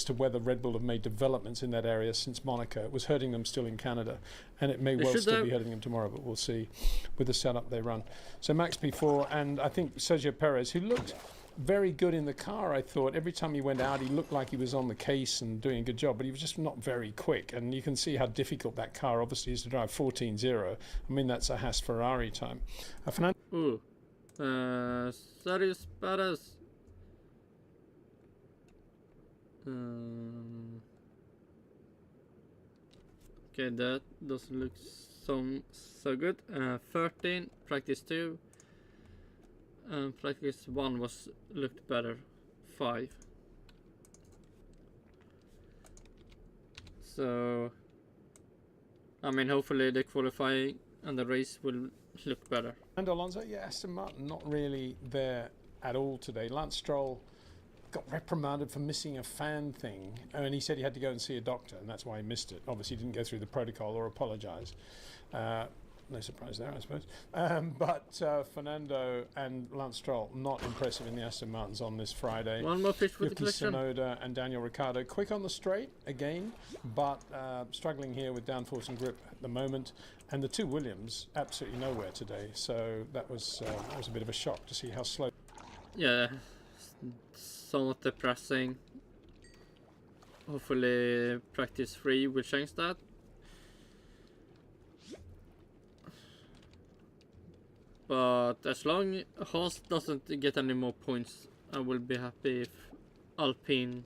to whether Red Bull have made developments in that area since Monaco. It was hurting them still in Canada, and it may well still be hurting them tomorrow, but we'll see with the setup they run. So Max P4, and I think Sergio Perez, who looked very good in the car, I thought. Every time he went out, he looked like he was on the case and doing a good job, but he was just not very quick. And you can see how difficult that car obviously is to drive. 14.0. I mean, that's a Haas Ferrari time. Ooh. Sergio Perez. Okay, that doesn't look so good. 13, practice 2. Practice 1 looked better. 5. So, I mean, hopefully the qualifying and the race will look better. And Alonso, yeah, Aston Martin not really there at all today. Lance Stroll got reprimanded for missing a fan thing, and he said he had to go and see a doctor, and that's why he missed it. Obviously, he didn't go through the protocol or apologise. No surprise there, I suppose. But Fernando and Lance Stroll not impressive in the Aston Martins on this Friday. One more fish for the collection. Tsunoda and Daniel Ricciardo quick on the straight again, but struggling here with downforce and grip at the moment. And the two Williams absolutely nowhere today. So that was a bit of a shock to see how slow. Yeah, somewhat depressing. Hopefully practice 3 will change that. But as long as Haas doesn't get any more points, I will be happy if Alpine,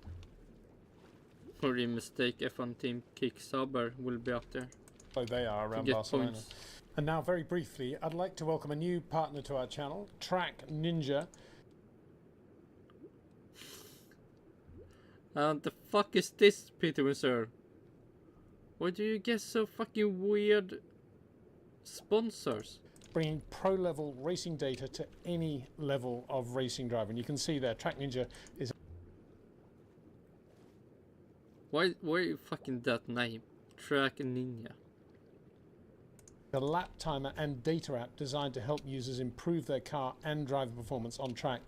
or in mistake F1 team Kick Sauber, will be up there. So they are around Barcelona. Points. And now, very briefly, I'd like to welcome a new partner to our channel, Track Ninja. And the fuck is this, Peter Windsor? Why do you get so fucking weird sponsors? Bringing pro-level racing data to any level of racing driver. And you can see there, Track Ninja is... Why fucking that name? Track Ninja. A lap timer and data app designed to help users improve their car and driver performance on track.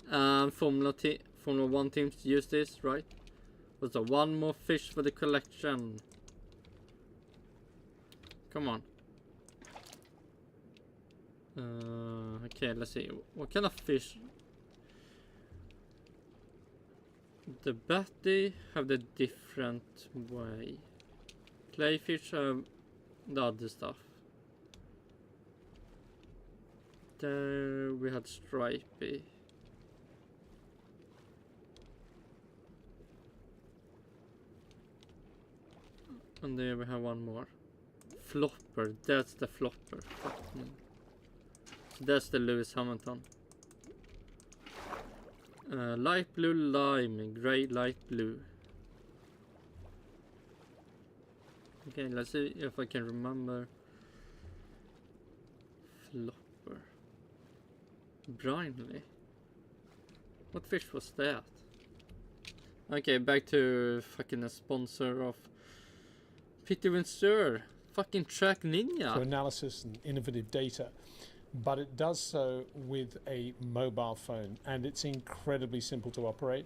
Formula 1 teams use this, right? Was there one more fish for the collection? Come on. Okay, let's see. What kind of fish? The Batty have the different way. Clayfish have the other stuff. There we had stripy. And there we have one more. Flopper, that's the flopper. Fuck me. That's the Lewis Hamilton. Light blue lime, grey light blue. Okay, let's see if I can remember. Flopper. Brindley. What fish was that? Okay, back to fucking a sponsor of Windsor. Fucking Track Ninja. For analysis and innovative data. But it does so with a mobile phone, and it's incredibly simple to operate.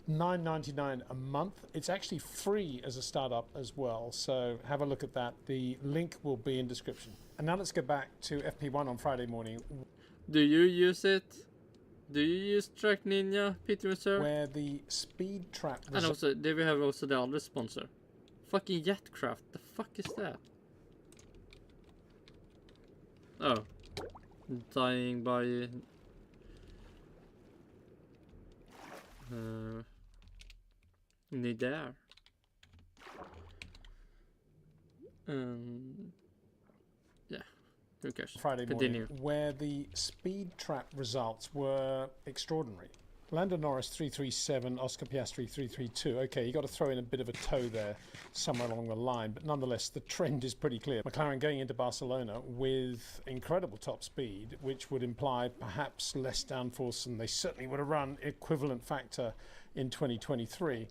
$9.99 a month. It's actually free as a startup as well, so have a look at that. The link will be in description. And now let's go back to FP1 on Friday morning. Do you use it? Do you use Track Ninja, Windsor? Where the speed trap... And also, there we have also the other sponsor. Fucking Jetcraft. The fuck is that? Oh. Dying by... need air. Yeah, who cares? Friday Continue. morning, where the speed trap results were extraordinary. Lando Norris 337, Oscar Piastri 332. Okay, you got to throw in a bit of a toe there somewhere along the line, but nonetheless the trend is pretty clear. McLaren going into Barcelona with incredible top speed, which would imply perhaps less downforce, and they certainly would have run equivalent factor in 2023.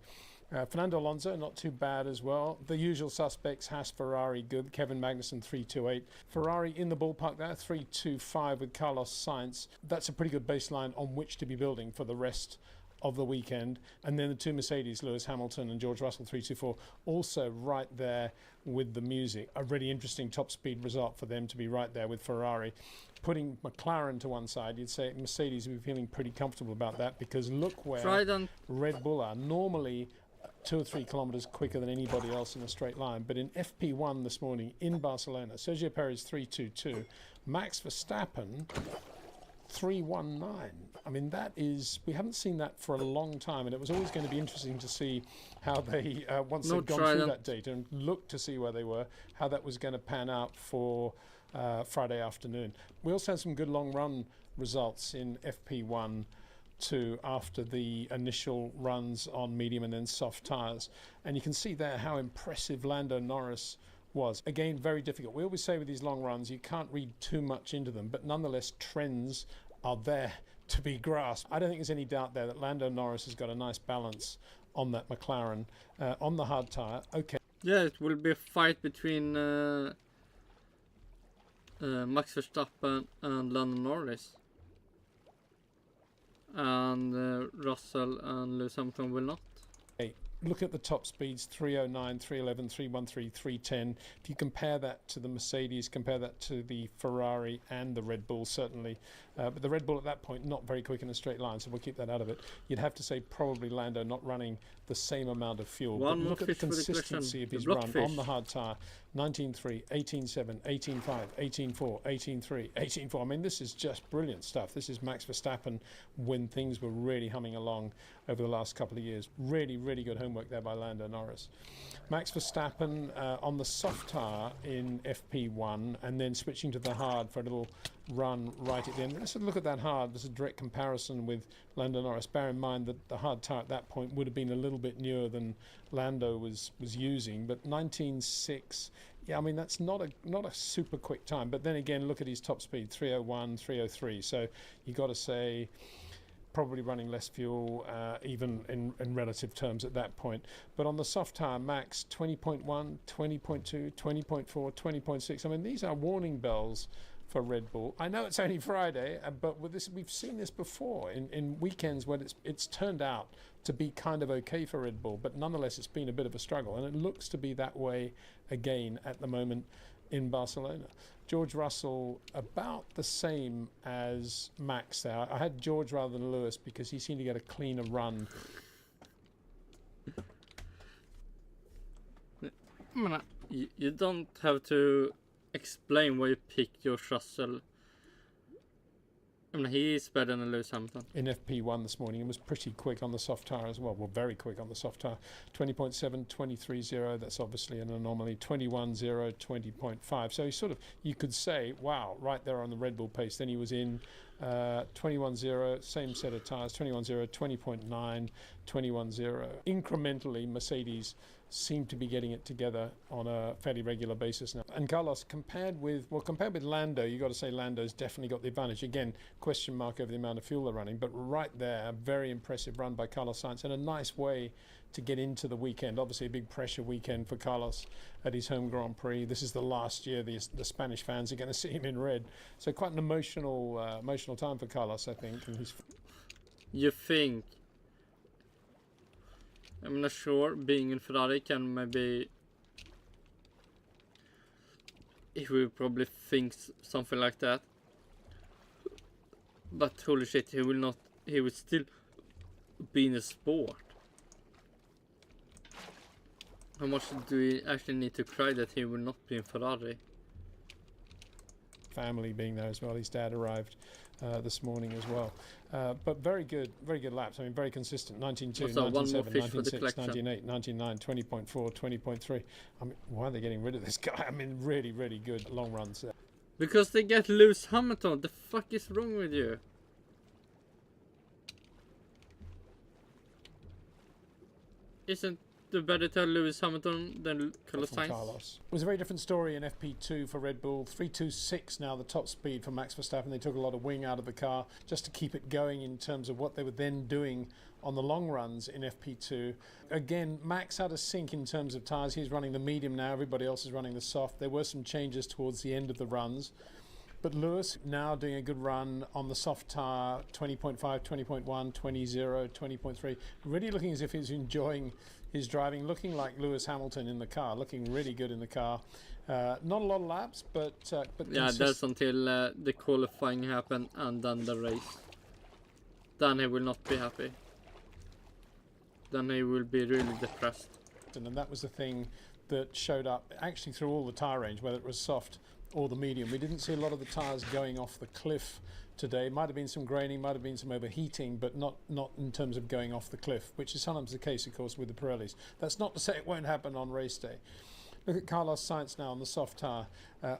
Fernando Alonso, not too bad as well. The usual suspects, Haas, Ferrari, good. Kevin Magnussen, 328. Ferrari in the ballpark there, 325 with Carlos Sainz. That's a pretty good baseline on which to be building for the rest of the weekend. And then the two Mercedes, Lewis Hamilton and George Russell, 324, also right there with the music. A really interesting top speed result for them to be right there with Ferrari. Putting McLaren to one side, you'd say Mercedes would be feeling pretty comfortable about that, because look where Red Bull are. Normally 2 or 3 kilometers quicker than anybody else in a straight line. But in FP1 this morning in Barcelona, Sergio Perez 322, Max Verstappen 319. I mean, that is, we haven't seen that for a long time, and it was always going to be interesting to see how they, once they'd gone through that data and looked to see where they were, how that was going to pan out for Friday afternoon. We also had some good long run results in FP1 too, after the initial runs on medium and then soft tyres. And you can see there how impressive Lando Norris was. Again, very difficult. We always say with these long runs, you can't read too much into them, but nonetheless, trends are there to be grasped. I don't think there's any doubt there that Lando Norris has got a nice balance on that McLaren, on the hard tyre. Okay. Yeah, it will be a fight between Max Verstappen and Lando Norris. And Russell and Lewis Hamilton will not. Okay. Look at the top speeds, 309, 311, 313, 310. If you compare that to the Mercedes, compare that to the Ferrari and the Red Bull, certainly. But the Red Bull at that point, not very quick in a straight line, so we'll keep that out of it. You'd have to say probably Lando not running the same amount of fuel. One but look at the consistency of his run on the hard tyre. 19.3, 18.7, 18.5, 18.4, 18.3, 18.4. I mean, this is just brilliant stuff. This is Max Verstappen when things were really humming along over the last couple of years. Really, really good homework there by Lando Norris. Max Verstappen on the soft tyre in FP1 and then switching to the hard for a little run right at the end. Let's look at that hard. There's a direct comparison with Lando Norris. Bear in mind that the hard tyre at that point would have been a little bit newer than Lando was using, but 19.6. Yeah, I mean, that's not a super quick time. But then again, look at his top speed, 301, 303. So you got to say probably running less fuel, even in relative terms at that point. But on the soft tyre, Max 20.1, 20.2, 20.4, 20.6. I mean, these are warning bells for Red Bull. I know it's only Friday, but with this, we've seen this before in weekends when it's turned out to be kind of okay for Red Bull, but nonetheless it's been a bit of a struggle, and it looks to be that way again at the moment in Barcelona. George Russell about the same as Max there. I had George rather than Lewis because he seemed to get a cleaner run. You don't have to explain why you picked George Russell. I mean, he is better than Lewis Hamilton. In FP1 this morning, it was pretty quick on the soft tyre as well. Well, very quick on the soft tyre. 20.7, 23.0, that's obviously an anomaly. 21.0, 20.5. So he sort of, you could say, wow, right there on the Red Bull pace. Then he was in 21.0, same set of tyres, 21.0, 20.9, 21.0. Incrementally, Mercedes seem to be getting it together on a fairly regular basis now. And Carlos, compared with Lando, you got to say Lando's definitely got the advantage. Again, question mark over the amount of fuel they're running, but right there, a very impressive run by Carlos Sainz and a nice way to get into the weekend. Obviously a big pressure weekend for Carlos at his home Grand Prix. This is the last year the Spanish fans are going to see him in red. So quite an emotional time for Carlos, I think. And you think? I'm not sure. Being in Ferrari can maybe... He will probably think something like that. But holy shit, he will not... He will still be in a sport. How much do we actually need to cry that he will not be in Ferrari? Family being there as well. His dad arrived this morning as well. But very good laps. I mean, very consistent. 19.2, 19.7, 19.6, 19.8, 19.9, 20.4, 20.3. I mean, why are they getting rid of this guy? I mean, really, really good long runs there. Because they get Lewis Hamilton. The fuck is wrong with you? Isn't the better to Lewis Hamilton than Carlos Sainz? It was a very different story in FP2 for Red Bull. 3.26 now the top speed for Max Verstappen. They took a lot of wing out of the car just to keep it going in terms of what they were then doing on the long runs in FP2. Again, Max had a sink in terms of tyres. He's running the medium now. Everybody else is running the soft. There were some changes towards the end of the runs. But Lewis now doing a good run on the soft tyre, 20.5, 20.1, 20.0, 20.3. Really looking as if he's enjoying his driving, looking like Lewis Hamilton in the car, looking really good in the car. Not a lot of laps, but yeah, that's until the qualifying happened and then the race. Then he will not be happy. Then he will be really depressed. And that was the thing that showed up actually through all the tyre range, whether it was soft or the medium. We didn't see a lot of the tyres going off the cliff today. Might have been some graining, might have been some overheating, but not in terms of going off the cliff, which is sometimes the case, of course, with the Pirellis. That's not to say it won't happen on race day. Look at Carlos Sainz now on the soft tyre.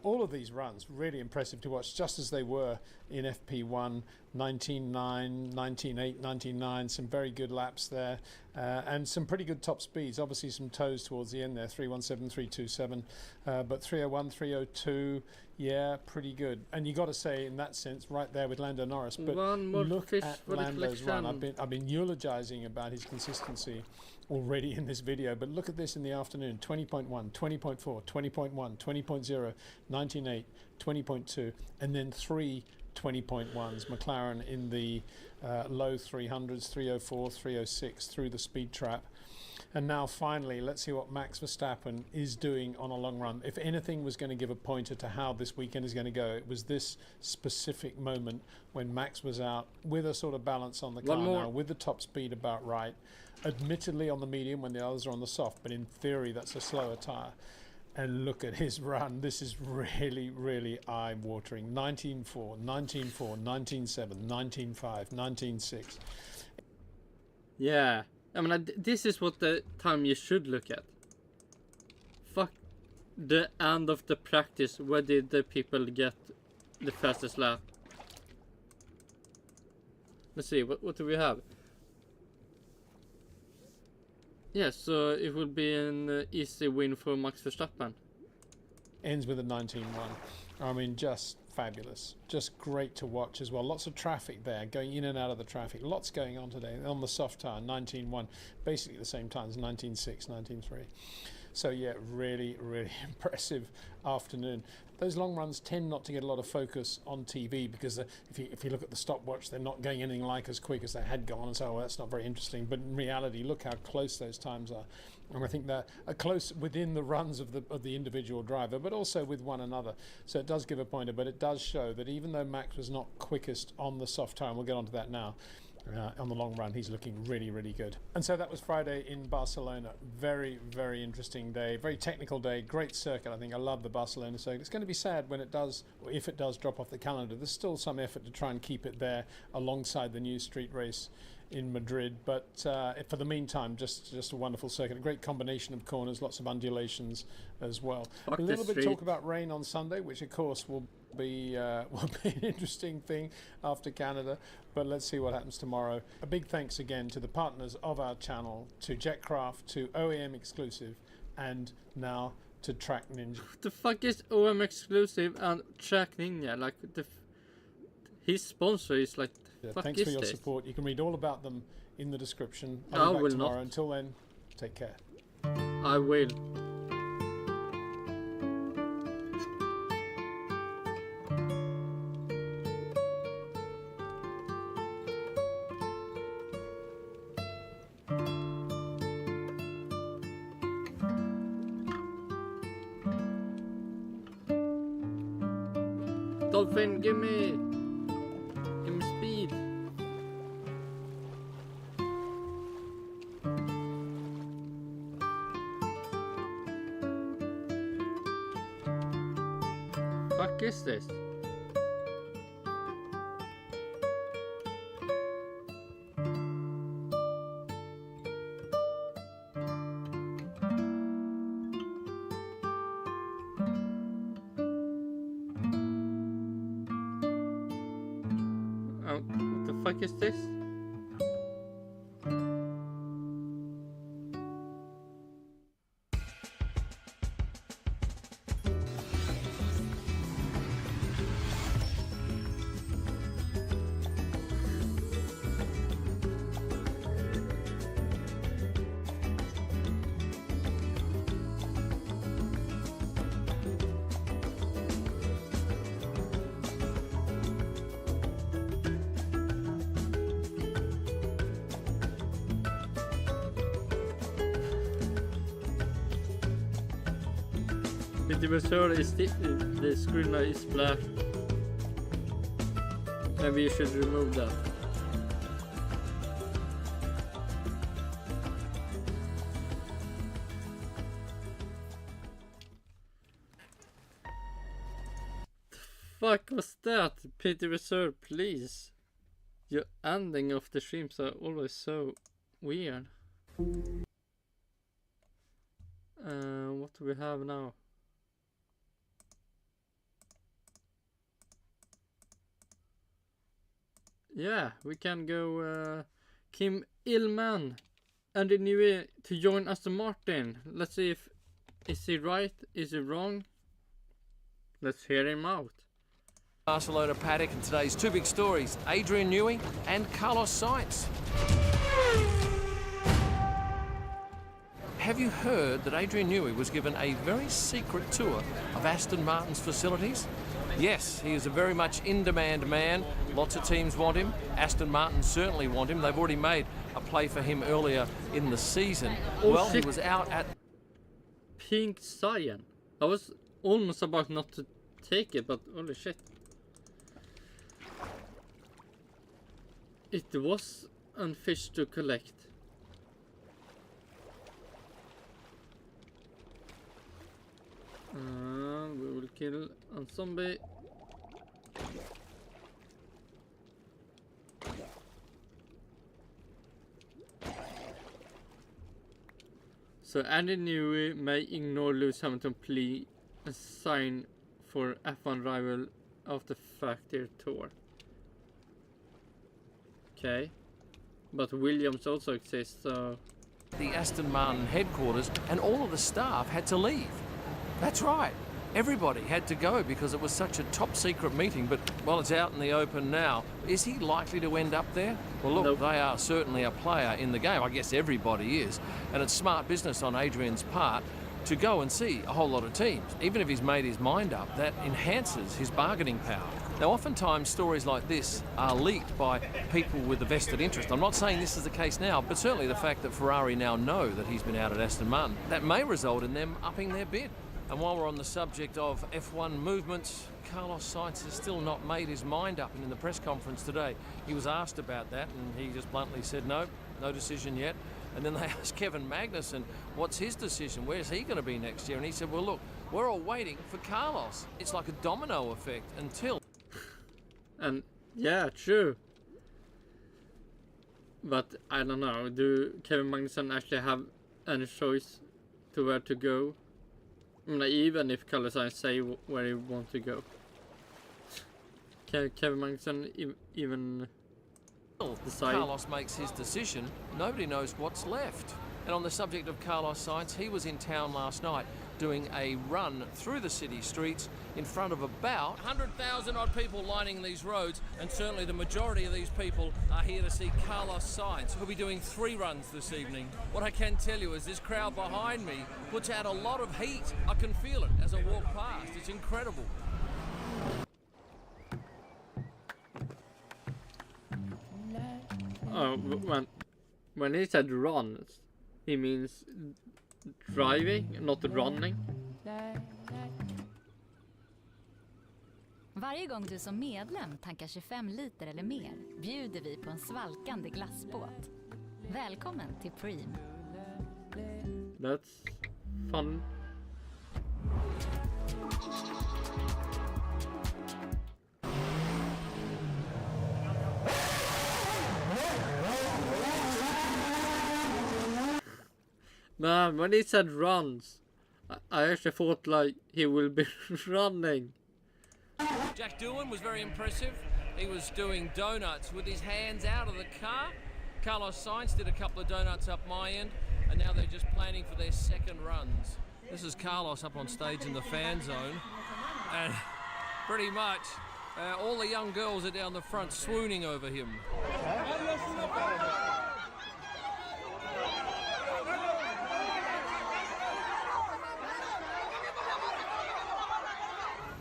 All of these runs, really impressive to watch, just as they were in FP1, 19.9, 19.8, 19.9, some very good laps there, and some pretty good top speeds. Obviously some toes towards the end there, 3.17, 3.27, but 3.01, 3.02, yeah, pretty good. And you got to say, in that sense, right there with Lando Norris, but look at Lando's run. I've been eulogizing about his consistency already in this video, but look at this in the afternoon: 20.1, 20.4, 20.1, 20.0, 19.8, 20.2, and then 3 20.1s. McLaren in the low 300s, 304, 306 through the speed trap. And now finally, let's see what Max Verstappen is doing on a long run. If anything was going to give a pointer to how this weekend is going to go, it was this specific moment when Max was out with a sort of balance on the car now, with the top speed about right. Admittedly on the medium when the others are on the soft, but in theory that's a slower tyre. And look at his run. This is really, really eye-watering. 19.4, 19.4, 19.7, 19.5, 19.6. Yeah. I mean, this is what the time you should look at. Fuck the end of the practice. Where did the people get the fastest lap? Let's see, what do we have? Yeah, so it will be an easy win for Max Verstappen. Ends with a 19.1. I mean, just fabulous. Just great to watch as well. Lots of traffic there, going in and out of the traffic. Lots going on today. On the soft tyre, 19.1. Basically the same time as 19.6, 19.3. So yeah, really, really impressive afternoon. Those long runs tend not to get a lot of focus on TV because if you look at the stopwatch, they're not going anything like as quick as they had gone, and so well, that's not very interesting. But in reality, look how close those times are, and I think they're close within the runs of the individual driver, but also with one another. So it does give a pointer, but it does show that even though Max was not quickest on the soft tyre, and we'll get onto that now, on the long run, he's looking really, really good. And so that was Friday in Barcelona. Very, very interesting day. Very technical day. Great circuit. I think I love the Barcelona circuit. It's going to be sad when it does, or if it does drop off the calendar. There's still some effort to try and keep it there alongside the new street race in Madrid. But for the meantime, just a wonderful circuit. A great combination of corners, lots of undulations as well. A little bit of talk about rain on Sunday, which of course will be an interesting thing after Canada, but let's see what happens tomorrow. A big thanks again to the partners of our channel, to Jetcraft, to OEM Exclusive, and now to Track Ninja. What the fuck is OM exclusive and Track Ninja? Like his sponsor is like. Yeah, Fuck thanks is for your this? support. You can read all about them in the description. I I'll be back will tomorrow. not. Until then, take care. I will. Dolphin, give me speed. Fuck is this? What the fuck is this? The Windsor is the screen light is black. Maybe you should remove that. The fuck was that? Peter Reserve, please. Your ending of the streams are always so weird. What do we have now? Yeah, we can go Kym Illman and the new to join Aston Martin. Let's see if is he right, is he wrong? Let's hear him out. Barcelona paddock, and today's two big stories, Adrian Newey and Carlos Sainz. Have you heard that Adrian Newey was given a very secret tour of Aston Martin's facilities? Yes, he is a very much in-demand man. Lots of teams want him. Aston Martin certainly want him. They've already made a play for him earlier in the season. Oh, well, shit. he was out at... Pink cyan. I was almost about not to take it, but holy shit. It was a fish to collect. We will kill a zombie. So Andy Newey may ignore Lewis Hamilton plea and sign for F1 rival of the factory tour. Okay. But Williams also exists, so... the Aston Martin headquarters, and all of the staff had to leave. That's right. Everybody had to go because it was such a top secret meeting, but, well, it's out in the open now. Is he likely to end up there? Well, look, Nope. They are certainly a player in the game. I guess everybody is. And it's smart business on Adrian's part to go and see a whole lot of teams. Even if he's made his mind up, that enhances his bargaining power. Now, oftentimes stories like this are leaked by people with a vested interest. I'm not saying this is the case now, but certainly the fact that Ferrari now know that he's been out at Aston Martin, that may result in them upping their bid. And while we're on the subject of F1 movements, Carlos Sainz has still not made his mind up. And in the press conference today, he was asked about that, and he just bluntly said, no decision yet. And then they asked Kevin Magnussen, what's his decision? Where's he going to be next year? And he said, well, look, we're all waiting for Carlos. It's like a domino effect until... And yeah, true. But I don't know, do Kevin Magnussen actually have any choice to where to go? I mean, even if Carlos Sainz say where he wants to go. Can Kevin Magnussen even decide? Carlos makes his decision, nobody knows what's left. And on the subject of Carlos Sainz, he was in town last night doing a run through the city streets in front of about 100,000 odd people lining these roads, and certainly the majority of these people are here to see Carlos Sainz, who'll be doing 3 runs this evening. What I can tell you is this crowd behind me puts out a lot of heat. I can feel it as I walk past. It's incredible. When he said runs, he means driving, not running. Varje gång du som medlem tankar 25 liter eller mer bjuder vi på en svalkande glassbåt. Välkommen till Prix. That's fun. Man, when he said runs, I actually thought like he will be running. Jack Doohan was very impressive. He was doing donuts with his hands out of the car. Carlos Sainz did a couple of donuts up my end, and now they're just planning for their second runs. This is Carlos up on stage in the fan zone, and pretty much all the young girls are down the front swooning over him.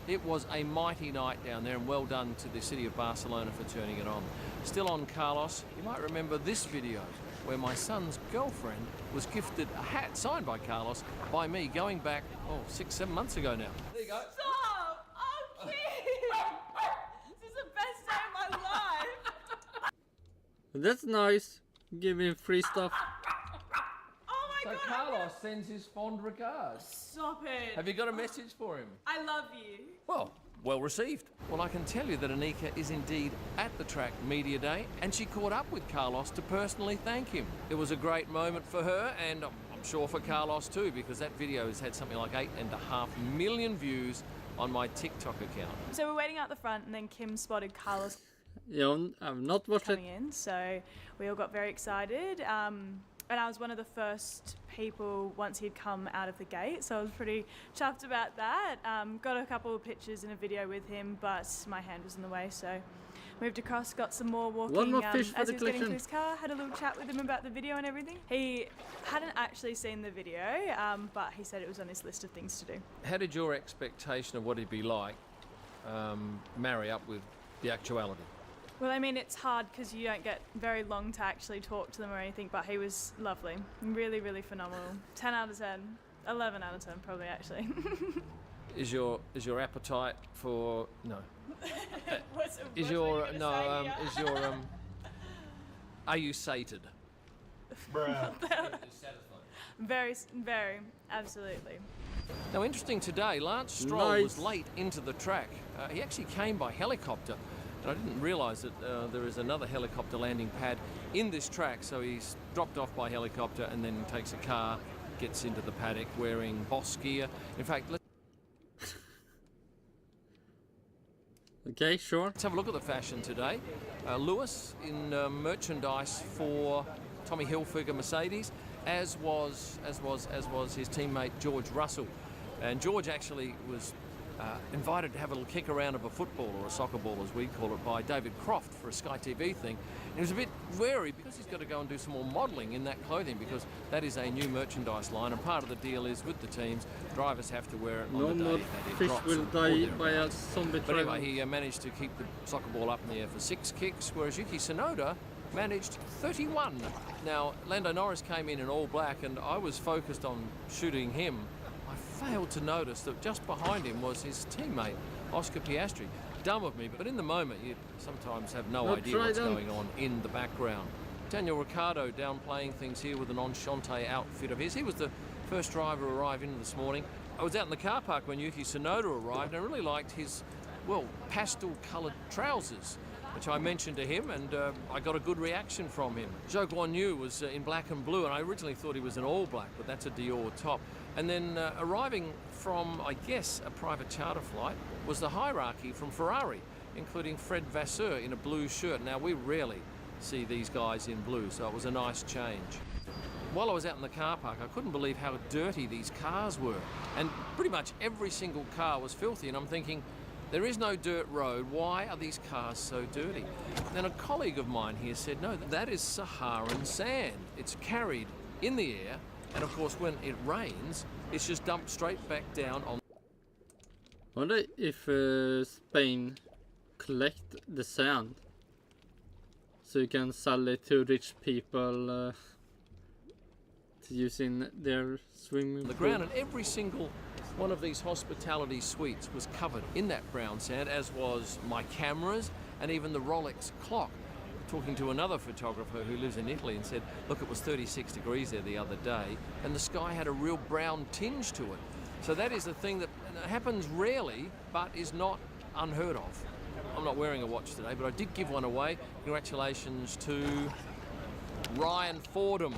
It was a mighty night down there, and well done to the city of Barcelona for turning it on. Still on Carlos, you might remember this video where my son's girlfriend was gifted a hat signed by Carlos by me going back, 6-7 months ago now. There you go. Stop! Oh, Kym! This is the best day of my life! That's nice. Give him free stuff. Oh my god! Carlos sends his fond regards. Stop it! Have you got a message for him? I love you. Well received. Well, I can tell you that Anika is indeed at the track media day, and she caught up with Carlos to personally thank him. It was a great moment for her, and I'm sure for Carlos too, because that video has had something like 8.5 million views on my TikTok account. So we're waiting out the front, and then Kym spotted Carlos I've not watched it. coming in, so we all got very excited. And I was one of the first people once he'd come out of the gate, so I was pretty chuffed about that. Got a couple of pictures and a video with him, but my hand was in the way, so moved across, got some more walking. One more fish for as the he was getting to collection. his car, had a little chat with him about the video and everything. He hadn't actually seen the video, but he said it was on his list of things to do. How did your expectation of what he'd be like marry up with the actuality? Well, I mean, it's hard because you don't get very long to actually talk to them or anything, but he was lovely. Really, really phenomenal. 10 out of 10. 11 out of 10, probably, actually. Is your appetite for are you sated? Very, very, absolutely. Now, interesting today, Lance Stroll was late into the track. He actually came by helicopter. And I didn't realise that there is another helicopter landing pad in this track, so he's dropped off by helicopter and then takes a car, gets into the paddock wearing Boss gear. In fact, Okay, sure. let's have a look at the fashion today. Lewis in merchandise for Tommy Hilfiger Mercedes, as was his teammate George Russell. And George actually was invited to have a little kick around of a football, or a soccer ball as we call it, by David Croft for a Sky TV thing. And he was a bit wary because he's got to go and do some more modelling in that clothing, because that is a new merchandise line, and part of the deal is with the teams, drivers have to wear it on No the day more that it fish drops will or die by a thereabouts. zombie But driver. anyway, he managed to keep the soccer ball up in the air for 6 kicks, whereas Yuki Tsunoda managed 31. Now, Lando Norris came in all black, and I was focused on shooting him. I failed to notice that just behind him was his teammate, Oscar Piastri. Dumb of me, but in the moment you sometimes have no idea what's going on in the background. Daniel Ricciardo downplaying things here with an Enchante outfit of his. He was the first driver to arrive in this morning. I was out in the car park when Yuki Tsunoda arrived, and I really liked his, pastel-coloured trousers, which I mentioned to him, and I got a good reaction from him. Zhou Guanyu was in black and blue, and I originally thought he was an all-black, but that's a Dior top. And then arriving from, I guess, a private charter flight was the hierarchy from Ferrari, including Fred Vasseur in a blue shirt. Now, we rarely see these guys in blue, so it was a nice change. While I was out in the car park, I couldn't believe how dirty these cars were. And pretty much every single car was filthy, and I'm thinking, there is no dirt road, why are these cars so dirty? Then a colleague of mine here said, no, that is Saharan sand. It's carried in the air, and of course when it rains, it's just dumped straight back down on. I wonder if Spain collect the sand so you can sell it to rich people to use in their swimming The pool. ground, and every single one of these hospitality suites was covered in that brown sand, as was my cameras and even the Rolex clock. Talking to another photographer who lives in Italy and said, look, it was 36 degrees there the other day and the sky had a real brown tinge to it. So that is a thing that happens rarely but is not unheard of. I'm not wearing a watch today, but I did give one away. Congratulations to Ryan Fordham,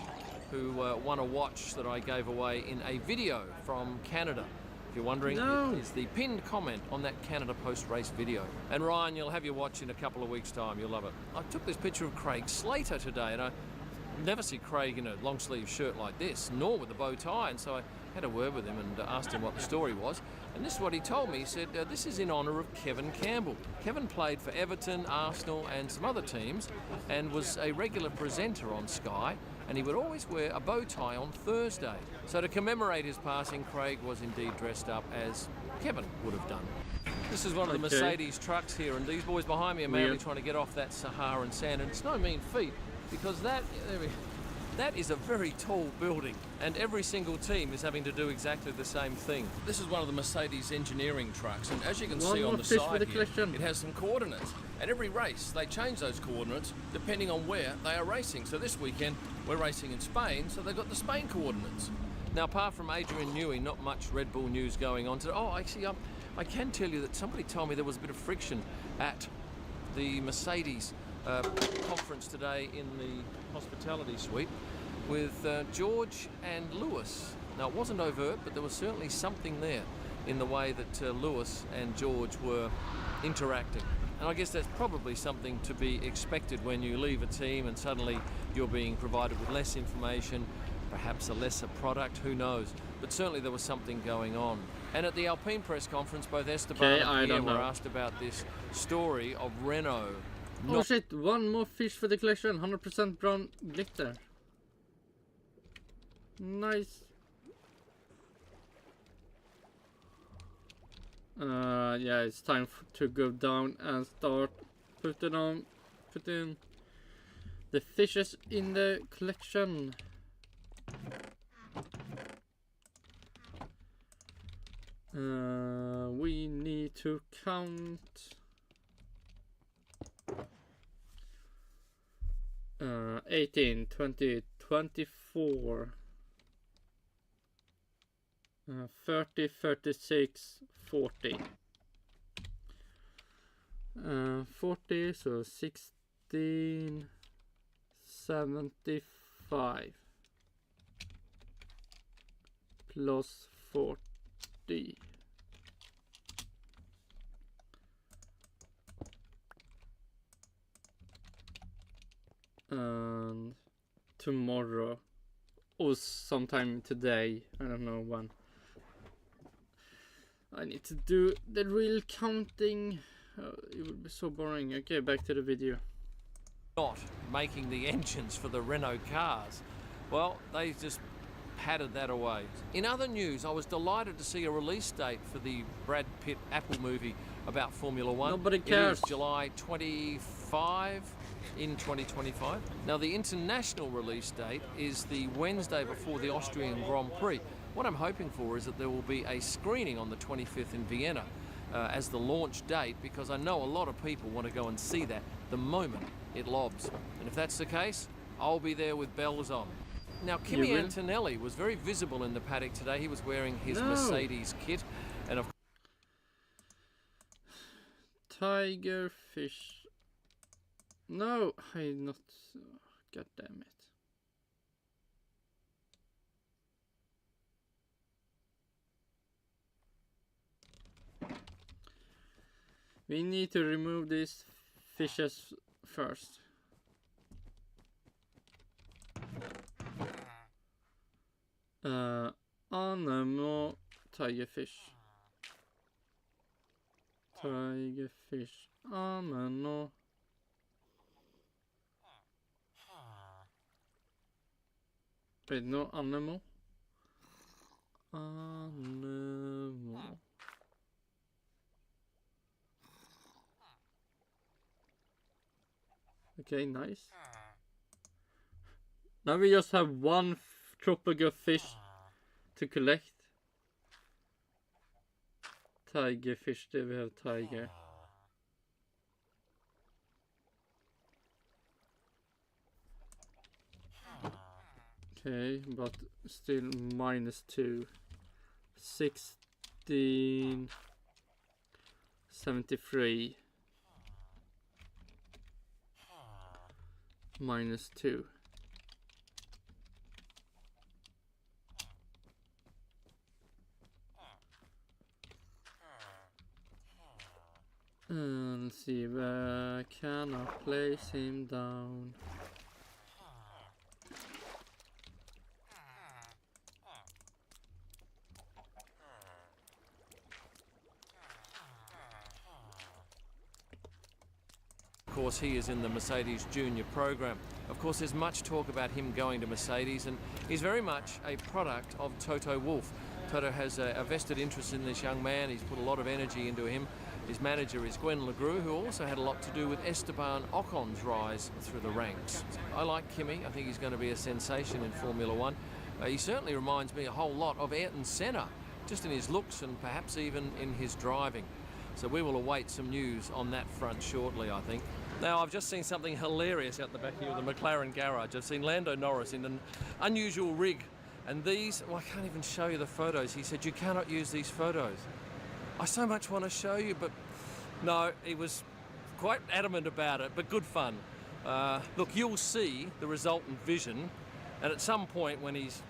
who won a watch that I gave away in a video from Canada. If you're wondering, No. it is the pinned comment on that Canada post-race video. And Ryan, you'll have your watch in a couple of weeks' time. You'll love it. I took this picture of Craig Slater today, and I never see Craig in a long-sleeve shirt like this, nor with a bow tie, and so I had a word with him and asked him what the story was. And this is what he told me. He said, this is in honour of Kevin Campbell. Kevin played for Everton, Arsenal and some other teams and was a regular presenter on Sky, and he would always wear a bow tie on Thursday. So to commemorate his passing, Craig was indeed dressed up as Kevin would have done. This is one of the Okay. Mercedes trucks here, and these boys behind me are madly Weird. trying to get off that Saharan sand, and it's no mean feat because that is a very tall building, and every single team is having to do exactly the same thing. This is one of the Mercedes engineering trucks, and as you can One see more on the fish for side the here, collection. it has some coordinates. And every race, they change those coordinates depending on where they are racing. So this weekend, we're racing in Spain, so they've got the Spain coordinates. Now, apart from Adrian Newey, not much Red Bull news going on today. Oh, actually, I can tell you that somebody told me there was a bit of friction at the Mercedes conference today in the hospitality suite with George and Lewis. Now, it wasn't overt, but there was certainly something there in the way that Lewis and George were interacting. And I guess that's probably something to be expected when you leave a team and suddenly you're being provided with less information, perhaps a lesser product, who knows. But certainly there was something going on. And at the Alpine press conference, both Esteban I and Pierre don't were know. asked about this story of Renault Oh not shit, one more fish for the collection, 100% brown glitter. Nice. Yeah, it's time to go down and start putting the fishes in the collection. We need to count 18, 20, 24, 30, 36, 40. 40, so 16, 75 plus 40. And tomorrow or sometime today, I don't know when, I need to do the real counting. It would be so boring. Okay, back to the video. not making the engines for the Renault cars. Well, they just patted that away. In other news, I was delighted to see a release date for the Brad Pitt Apple movie about Formula One. Nobody cares. It is July 25 in 2025. Now, the international release date is the Wednesday before the Austrian Grand Prix. What I'm hoping for is that there will be a screening on the 25th in Vienna as the launch date, because I know a lot of people want to go and see that the moment it lobs. And if that's the case, I'll be there with bells on. Now, Kym You will? Antonelli was very visible in the paddock today. He was wearing his No. Mercedes kit, and of Tiger fish. No, I not. God damn it. We need to remove these fishes first. Animal tigerfish. Tigerfish. Animal. Wait, no animal. Animal. Okay, nice. Now we just have one tropical fish to collect. Tiger fish, there we have tiger. Okay, but still -2. 1673 -2. Let's see, where can I place him down? Of course, he is in the Mercedes Junior program. Of course, there's much talk about him going to Mercedes, and he's very much a product of Toto Wolff. Toto has a vested interest in this young man. He's put a lot of energy into him. His manager is Gwen Legru, who also had a lot to do with Esteban Ocon's rise through the ranks. I like Kymmy. I think he's going to be a sensation in Formula One. He certainly reminds me a whole lot of Ayrton Senna, just in his looks and perhaps even in his driving. So we will await some news on that front shortly, I think. Now, I've just seen something hilarious out the back here of the McLaren garage. I've seen Lando Norris in an unusual rig. And these, well, I can't even show you the photos. He said, you cannot use these photos. I so much want to show you, but no, he was quite adamant about it, but good fun. Look, you'll see the resultant vision, and at some point when he's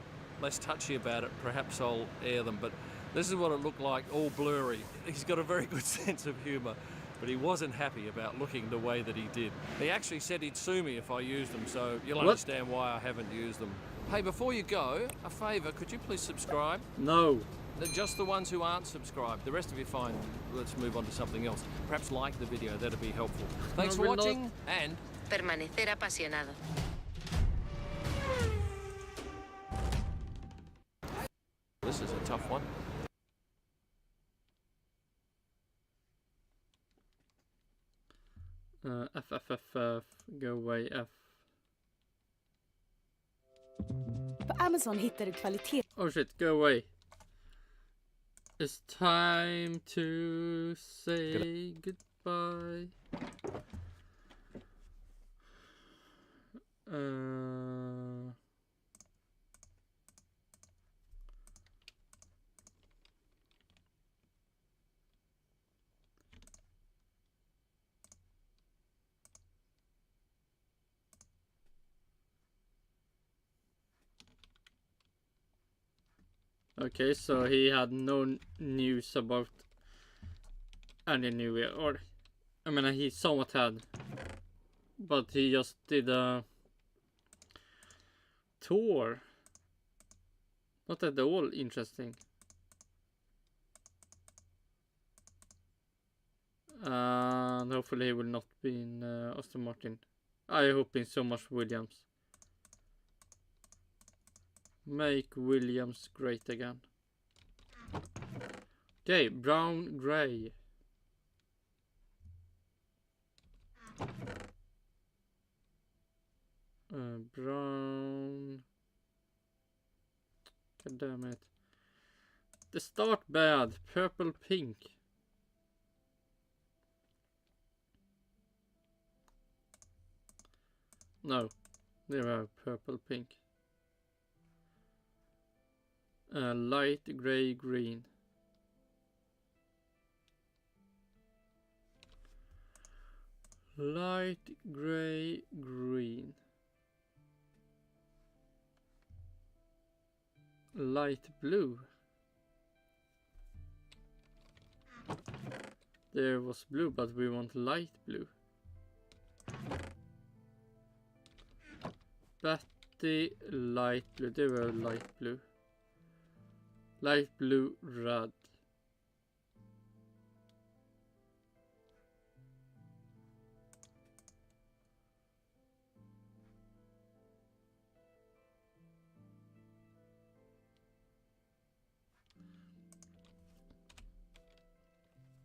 less touchy about it, perhaps I'll air them, but this is what it looked like, all blurry. He's got a very good sense of humour, but he wasn't happy about looking the way that he did. He actually said he'd sue me if I used them, so you'll understand why I haven't used them. Hey, before you go, a favour, could you please subscribe? No. Just the ones who aren't subscribed. The rest of you fine. Let's move on to something else. Perhaps like the video, that'd be helpful. Thanks for watching, and permanecer apasionado. This is a tough one. F, go away F. På Amazon hittar du kvalitet. Oh shit, go away. It's time to say goodbye. Okay, so he had no news about any new year, or I mean he somewhat had, but he just did a tour. Not at all interesting. And hopefully he will not be in Aston Martin. I hope in so much Williams. Make Williams great again. Okay, brown, grey. Brown. God damn it. The start bad. Purple, pink. No, they are purple, pink. Light grey, green. Light grey, green. Light blue. There was blue, but we want light blue. Batty, light blue. They were light blue. Light blue, red.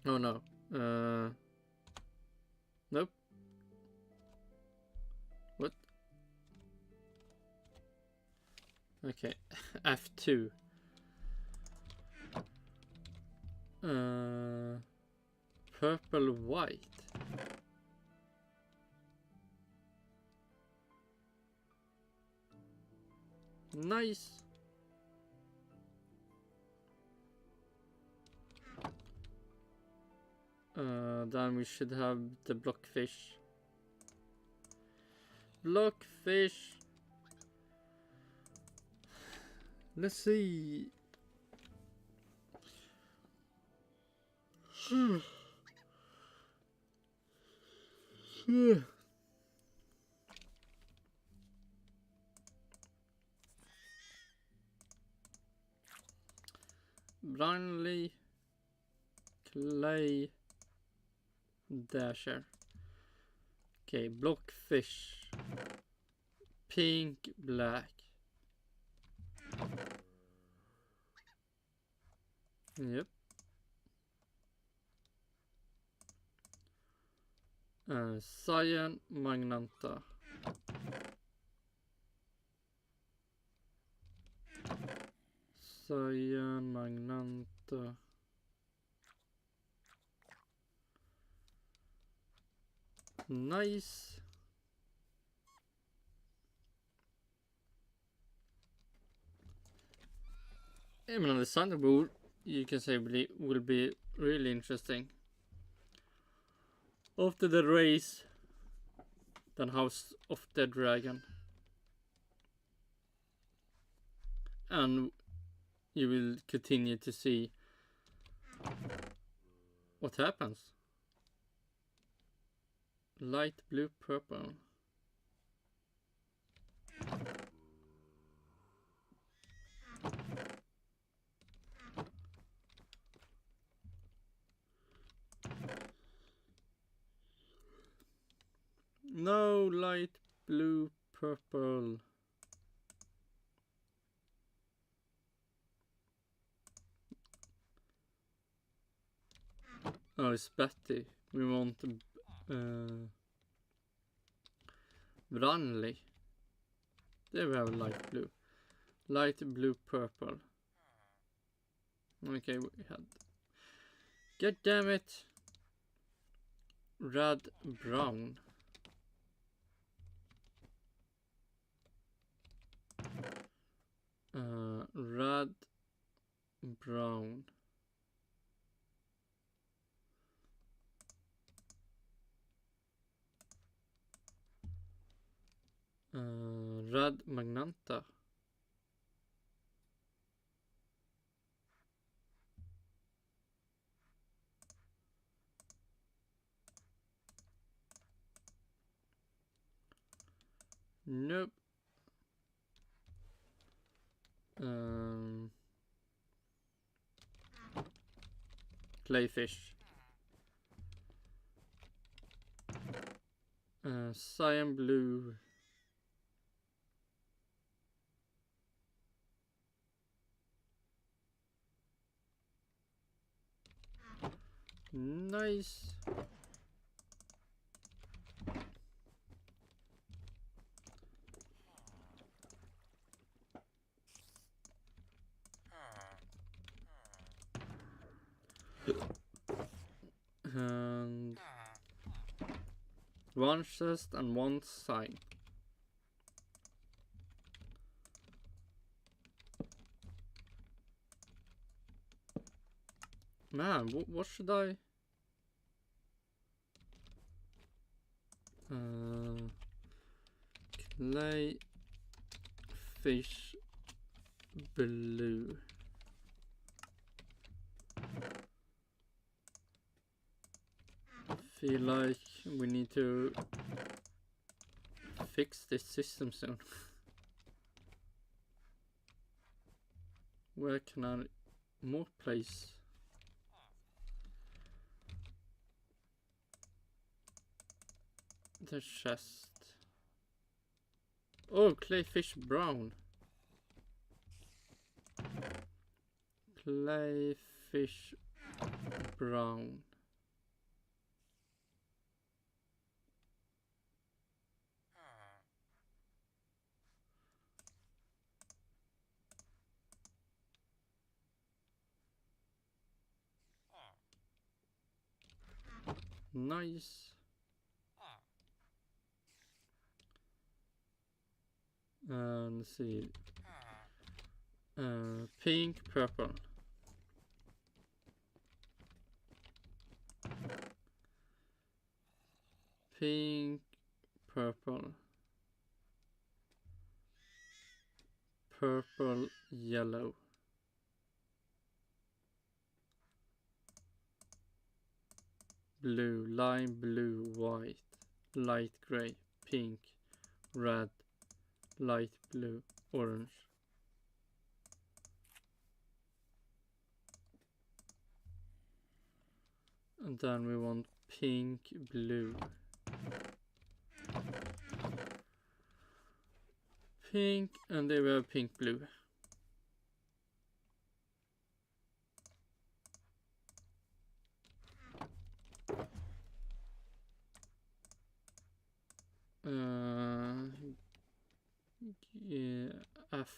Oh no. Nope. What? Okay. F2. Purple white. Nice. Then we should have the blockfish. Blockfish. Let's see. Brownlee, clay, dasher. Okay, blockfish, pink, black. Yep. Cyan, Magnanta. Cyan, Magnanta. Nice. I mean, the Thunderbolt, you can say, will be really interesting. After the race, then House of the Dragon. And you will continue to see what happens. Light blue, purple. No, light blue, purple. Oh, it's Betty. We want Branley. There we have light blue. Light blue, purple. Okay, we had. God damn it. Red, brown. Red, brown. Red Magnanta. Nope. Clayfish. Cyan blue. Nice. And one chest and one sign. Man, what should I? Clay, fish, blue. Feel like we need to fix this system soon. Where can I more place. The chest. Oh, clayfish brown. Clayfish brown. Nice. Let's see. Pink, purple. Pink, purple. Purple, yellow. Blue, lime blue, white, light gray, pink, red, light blue, orange. And then we want pink, blue. Pink, and there we have pink, blue. Yeah, F.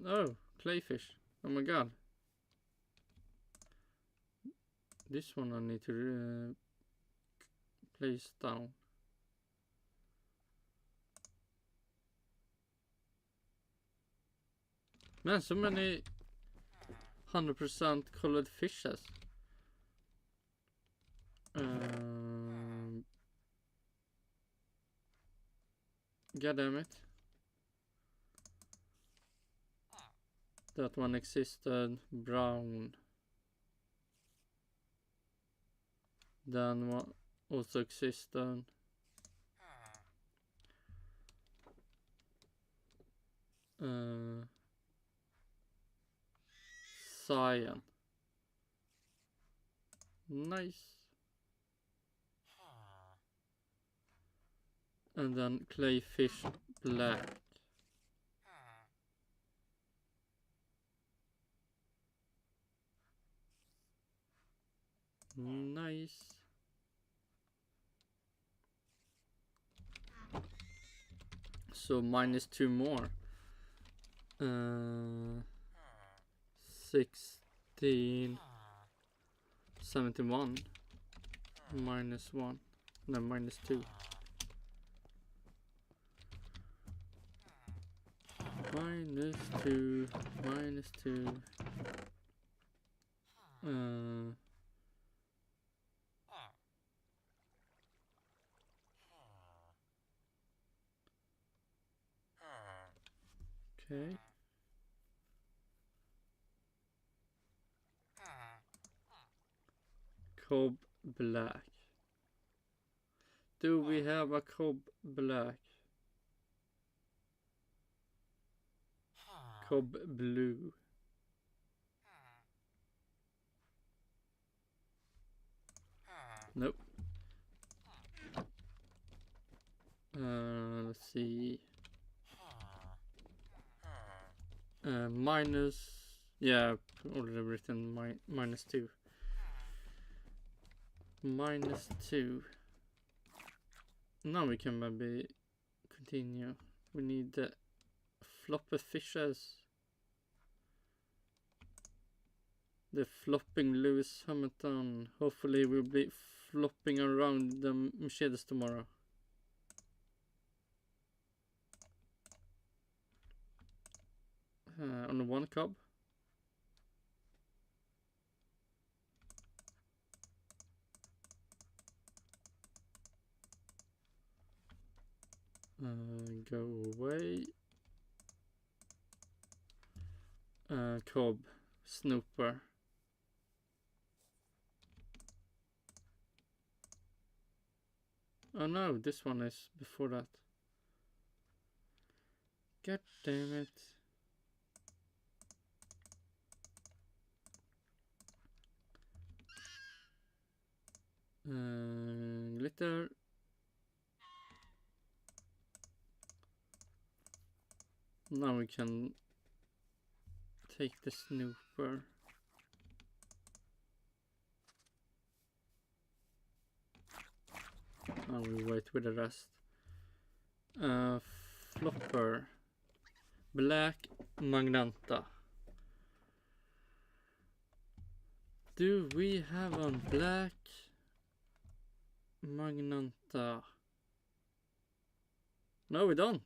Oh, clayfish. Oh my god. This one I need to place down. Man, so many 100% colored fishes. God damn it. That one existed. Brown. Then one also existed. Cyan. Nice. And then clayfish black. Nice. So -2 more. 16, 71, -1, no, -2. -2, -2. Okay. Cob black. Do we have a cob black? Cob blue. Nope. Let's see. Minus. Yeah, already written -2. -2. Now we can maybe continue. We need the floppy fishes. The flopping Lewis Hamilton. Hopefully we'll be flopping around the Mercedes tomorrow. On one cob. Go away. Cob. Snooper. Oh no, this one is before that. God damn it. Glitter. Now we can take the snooper. I will wait with the rest. Flopper. Black Magnanta. Do we have a black Magnanta? No, we don't.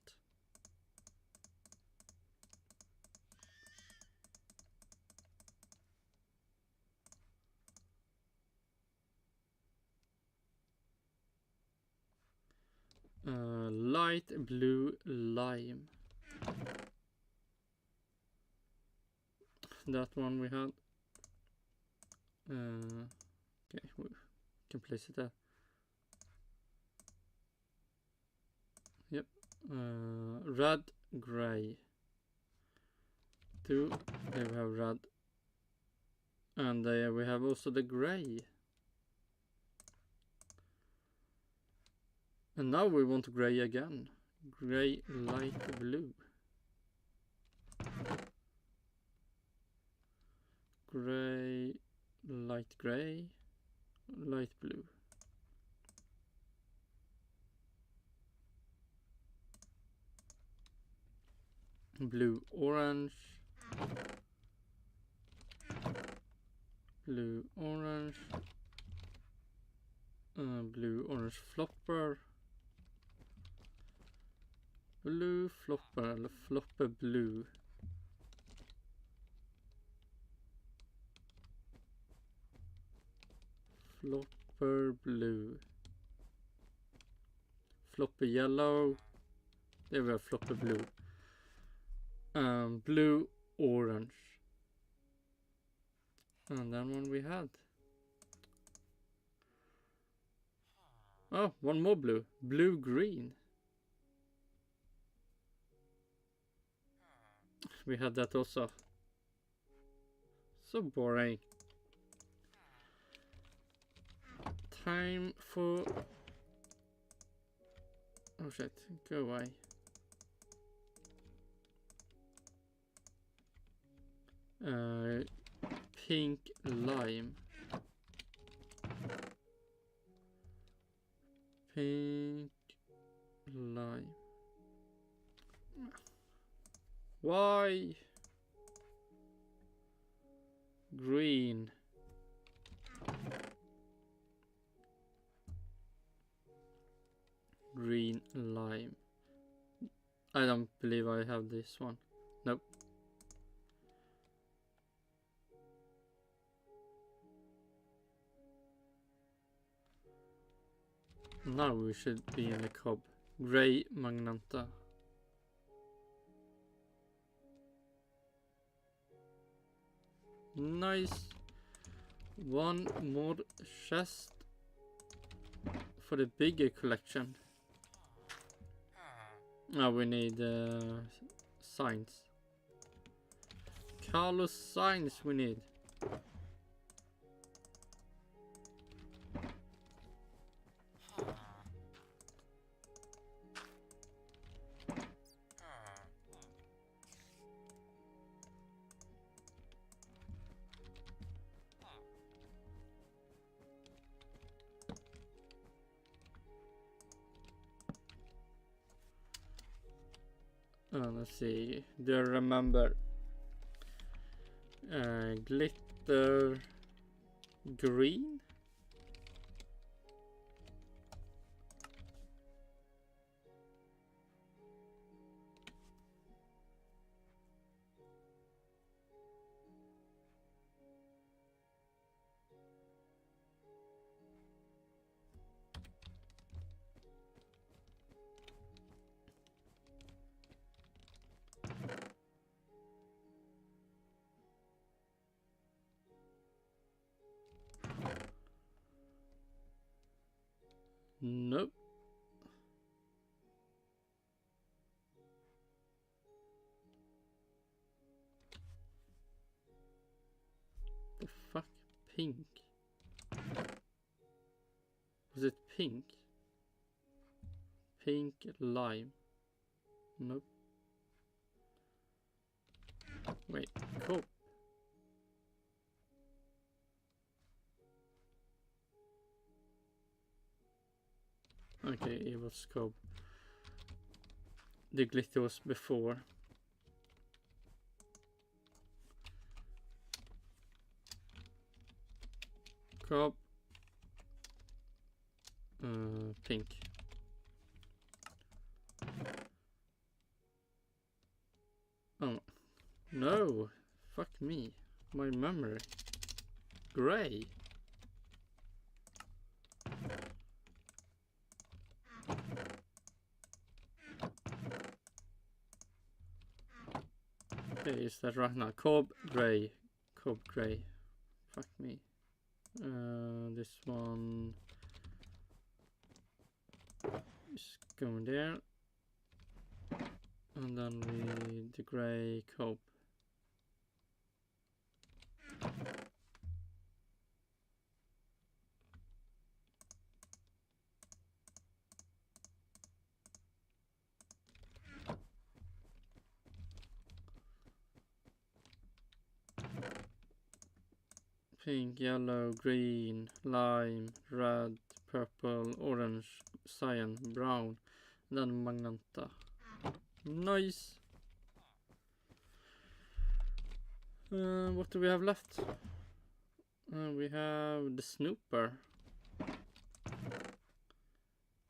Light blue lime. That one we had. Okay, we can place it there. Yep. Red, gray. Two. There we have red. And there we have also the gray. And now we want gray again. Gray, light blue. Gray, light blue. Blue, orange. Blue, orange. Blue, orange flopper. Blue flopper, eller flopper blue. Flopper blue. Flopper yellow. There we have flopper blue. Blue orange. And then one we had. Oh, one more blue. Blue green. We had that also. So boring. Time for... Oh shit, go away. Pink lime. Pink lime. Why? Green. Green lime. I don't believe I have this one. Nope. Now we should be in the cob. Gray Magnanta. Nice. One more chest for the bigger collection. Now we need signs. Carlos signs we need. Let's see. Do I remember? Glitter green. Nope. The fuck? Pink. Was it pink? Pink lime. Nope. Wait, cool. Okay, it was scope. The glitter was before. Cob. Pink. Oh no! Fuck me. My memory. Gray. Okay, is that right now? Cob gray. Cob gray. Fuck me. This one is going there. And then the gray cob. Pink, yellow, green, lime, red, purple, orange, cyan, brown, and then magenta. Nice. What do we have left? We have the snooper.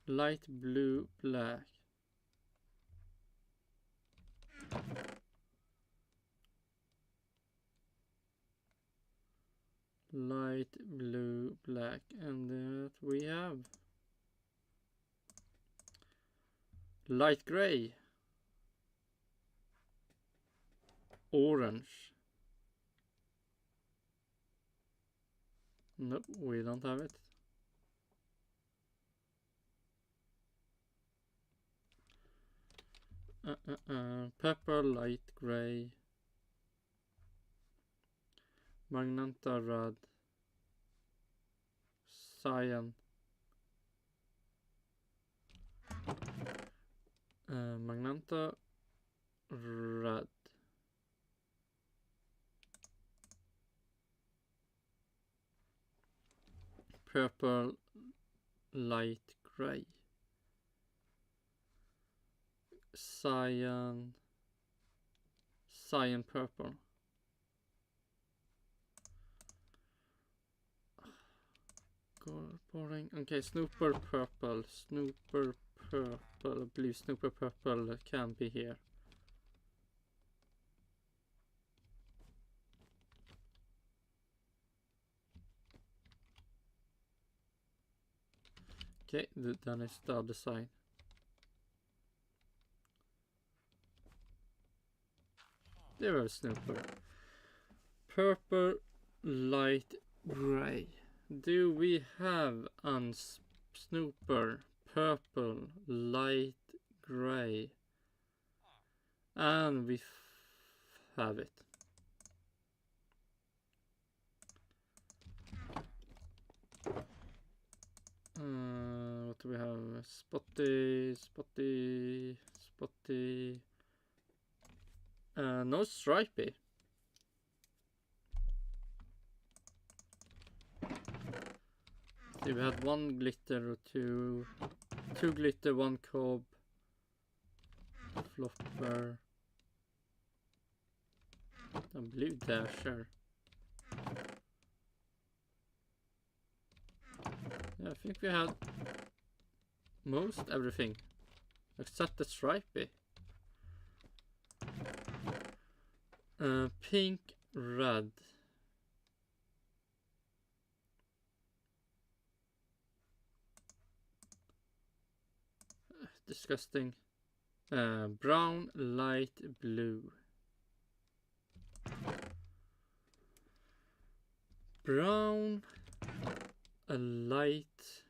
Light blue, black. Light blue, black, and that we have light gray, orange. Nope, we don't have it. Purple, light gray, magenta red, cyan, magenta red, purple, light gray, cyan, cyan purple. Boring. Okay, snooper purple, blue snooper purple can be here. Okay, then it's the other side. There we have snooper. Purple, light gray. Do we have a snooper purple, light gray? And we have it. What do we have? Spotty. No stripey. See, we had one glitter or two glitter, one cob, flopper, a blue dasher. Yeah, I think we had most everything except the stripey. Pink, red. Disgusting. Brown, light blue. Brown, a light,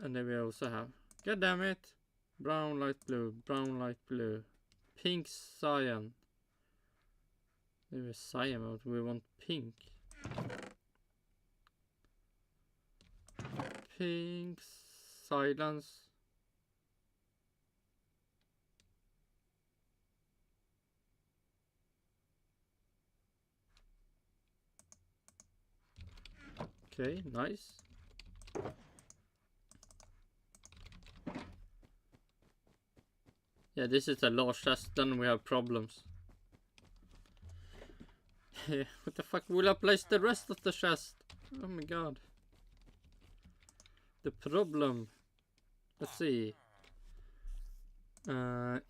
and then we also have, god damn it, brown, light blue, pink, cyan. There is cyan, but we want pink. Pink, silence. Okay, nice. Yeah, this is a large chest, then we have problems. What the fuck will I place the rest of the chest? Oh my god. The problem. Let's see.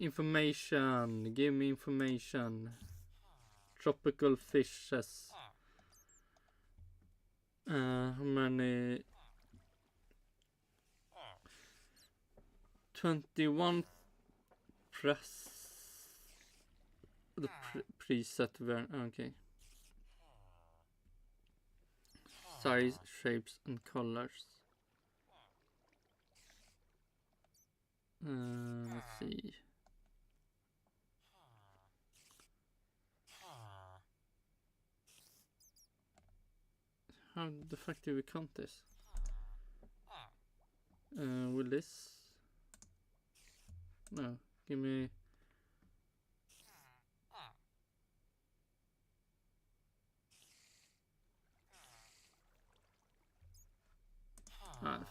Information. Give me information. Tropical fishes. How many? 21 press. The preset were okay. Size, shapes, and colors. Let's see. How the fuck do we count this? Will this? No, give me.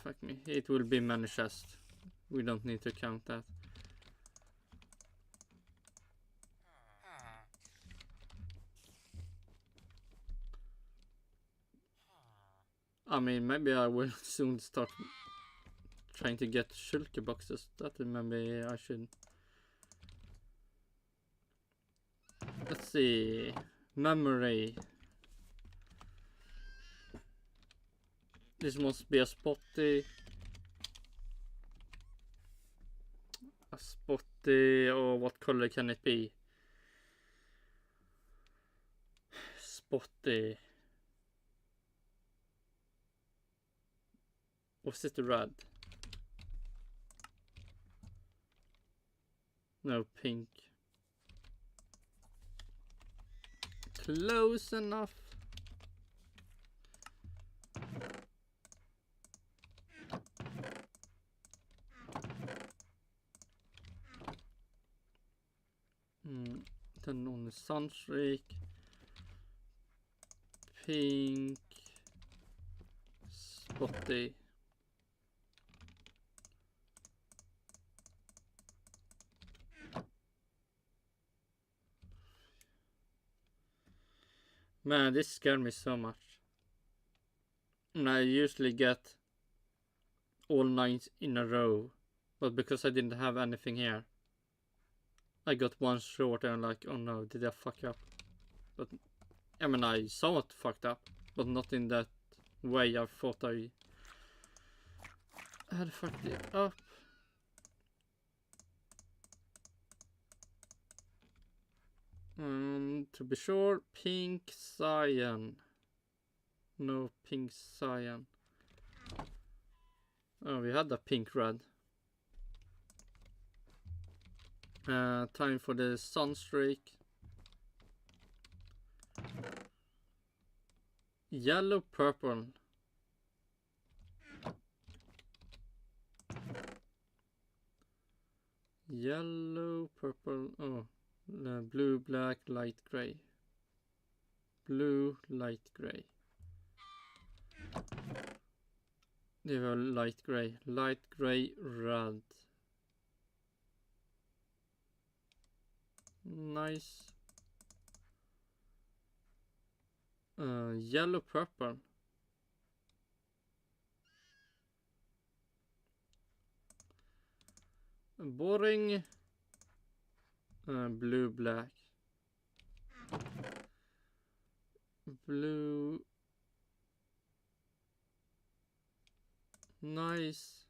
Fuck me. It will be many chests. We don't need to count that. I mean, maybe I will soon start trying to get shulker boxes. That maybe I should. Let's see. Memory. This must be a spotty. A spotty, or what color can it be? Spotty. Was it red? No, pink. Close enough. Then on the sunstreak, pink, spotty. Man, this scared me so much. And I usually get all 9 in a row, but because I didn't have anything here, I got one short and I'm like, oh no, did I fuck up? But I mean, I somewhat fucked up, but not in that way I thought I had fucked it up. To be sure, pink cyan. No pink cyan. Oh, we had a pink red. Time for the sunstreak. Yellow purple. Yellow purple. Oh, blue, black, light gray. Blue, light gray. They were light gray, red. Nice. Yellow purple. Boring. Blue black. Blue. Nice.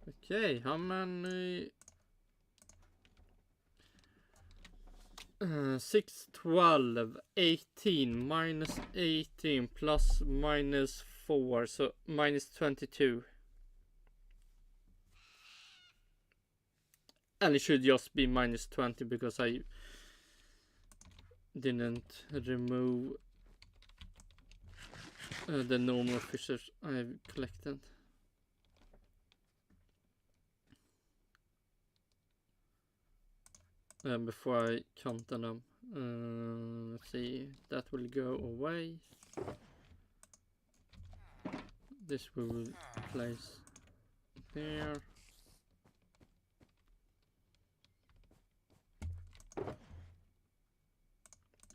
Okay, how many? 6, 12, 18, minus 18, plus minus 4, so minus 22. And it should just be minus 20 because I didn't remove the normal fishes I've collected. Before I counted them. Let's see, that will go away. This we will place there.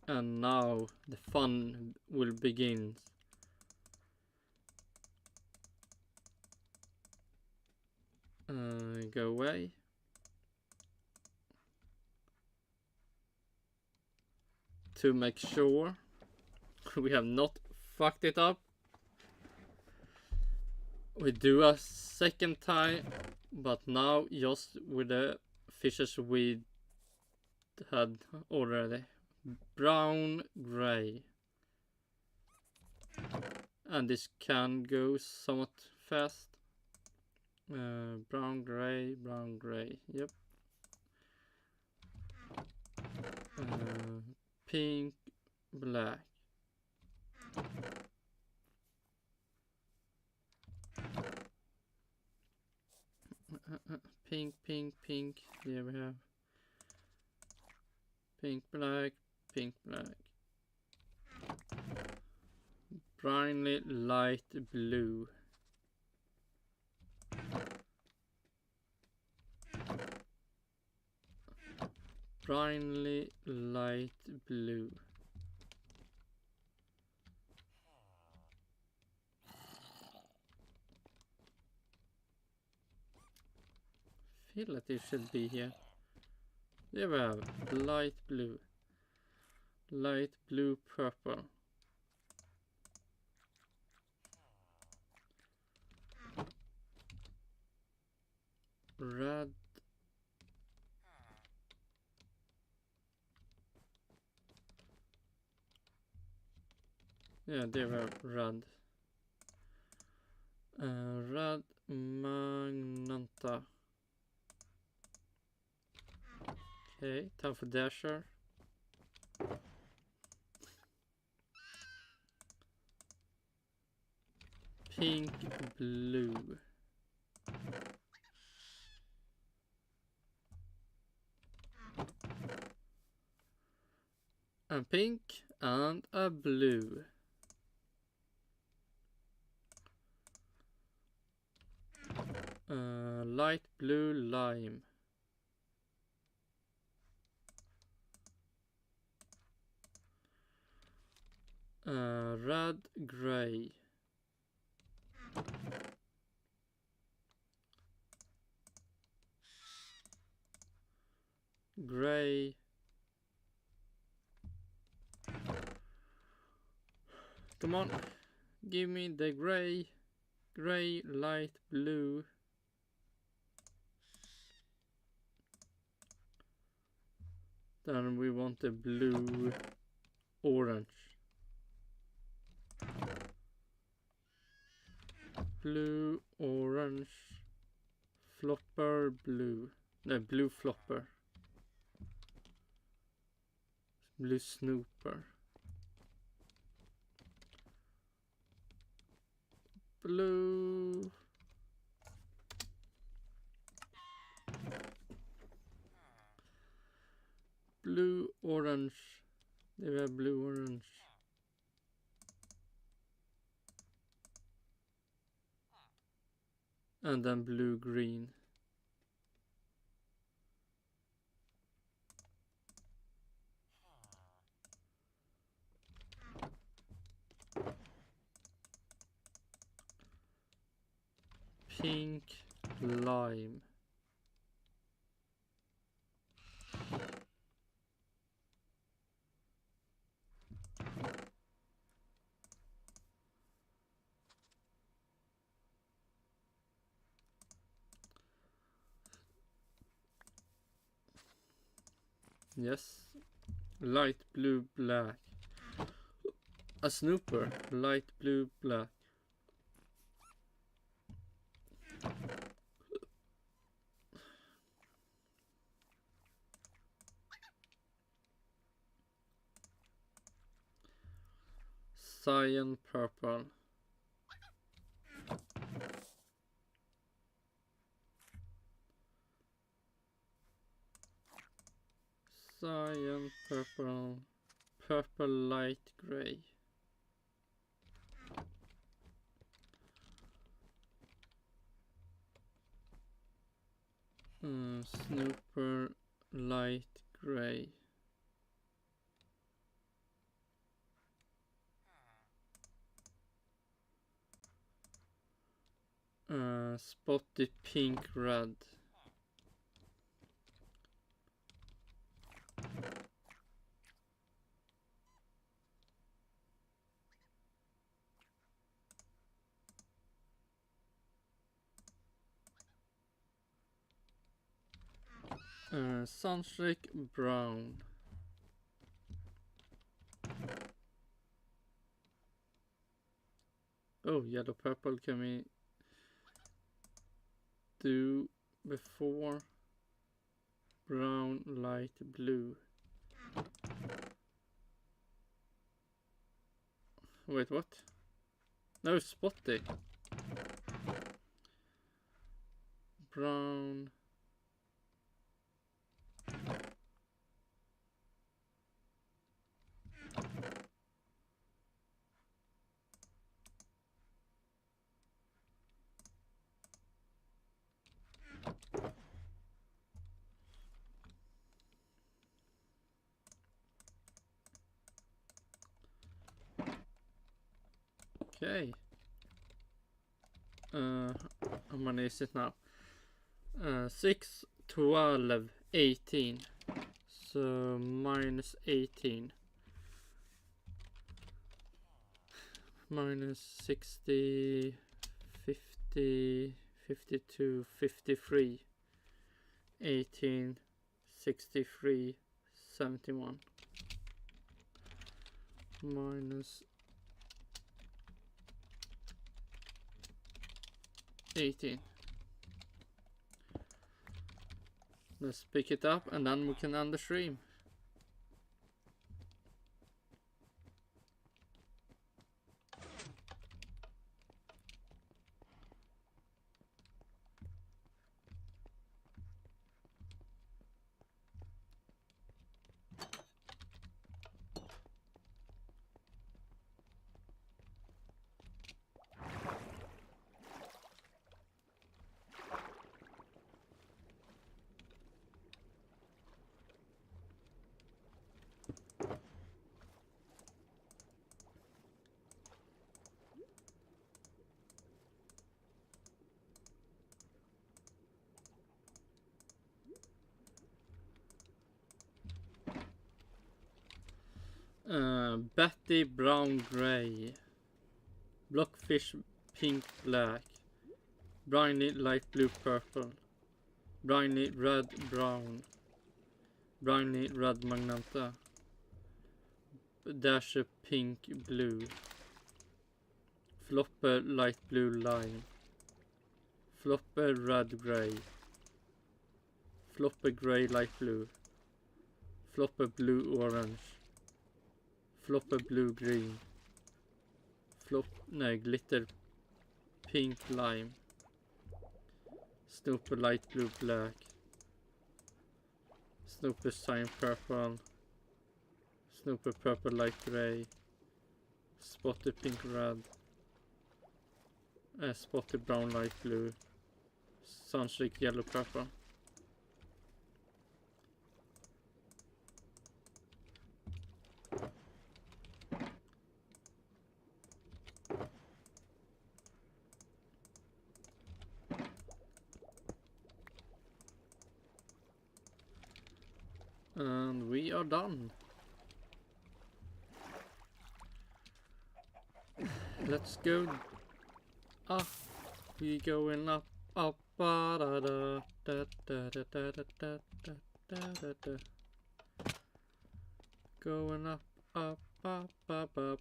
And now the fun will begin. Go away. To make sure we have not fucked it up, we do a second time, but now just with the fishes we had already. Brown, gray. And this can go somewhat fast. Brown, gray, yep. Pink, black. Pink. Here we have pink, black. Brightly light blue. Brightly light blue. Feel like it should be here. There we have light blue, purple. Red. Yeah, they were red. Red magenta. Okay, time for Dasher. Pink, blue. A pink and a blue. Light blue, lime. Red, gray. Gray. Come on, give me the gray. Gray, light blue. Then we want the blue, orange. Blue, orange, flopper, blue. No, blue flopper. Blue snooper. Blue. Blue, orange. They were blue, orange. And then blue, green. Pink, lime. Yes, light blue, black. A snooper, light blue, black. Cyan, purple. purple, purple light grey. Snooper light grey. Spotty pink red. Sunstreak brown. Oh, yellow purple can we do before brown light blue? Wait, what? No, spotty. Brown. Okay. How many is it now? 6, 12, 18. So minus 18. Minus 60, 50, 52, 53. 18, 63, 71. Minus 18. Let's pick it up and then we can end the stream. Betty brown gray, Blockfish pink black, Briny light blue purple, Briny red brown, Briny red magenta, Dasher pink blue, Flopper light blue lime, Flopper red gray, Flopper gray light blue, Flopper blue orange, Flopper blue green, glitter pink lime, Snooper light blue black, Snooper cyan purple, Snooper purple light grey, Spotted pink red, Spotted brown light blue, Sunstreak yellow purple. And we are done. Let's go up. We going up, up, da da da da da da da da da da da. Going up, up, up, up, up.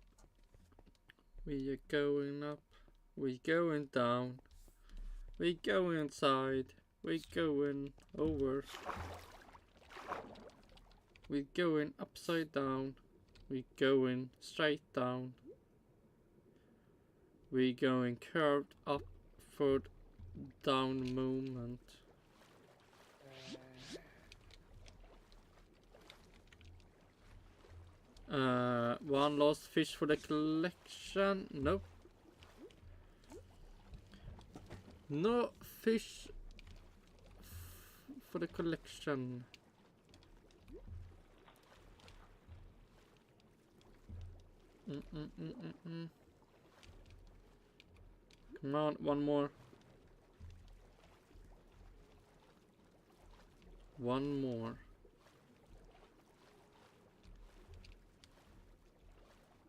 We are going up. We going down. We going inside. We going over. We going upside down. We going straight down. We going curved upward down movement. One last fish for the collection. Nope. No fish for the collection. Come on, one more. One more.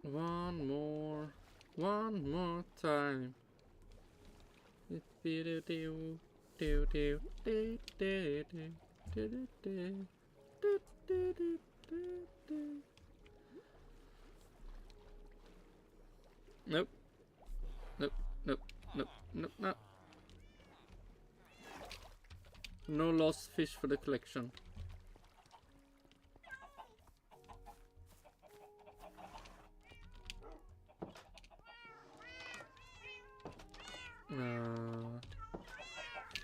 One more. One more time. Nope. Nope. Nope. Nope. Nope. No. No lost fish for the collection.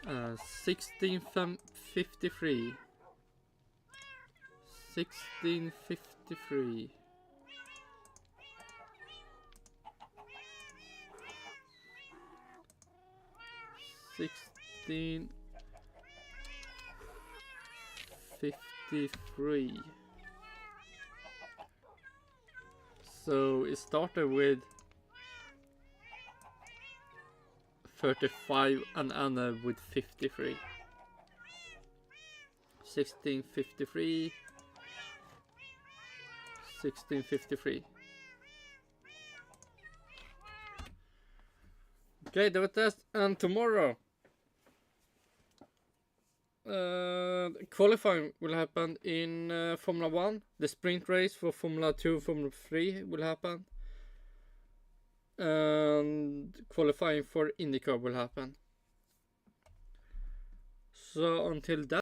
Uh, 1653. 1653. So it started with 35 and Anna with 53. 1653. 1653. Okay, det var test. And tomorrow qualifying will happen in Formula 1. The sprint race for Formula 2, Formula 3 will happen. And qualifying for IndyCar will happen. So until that.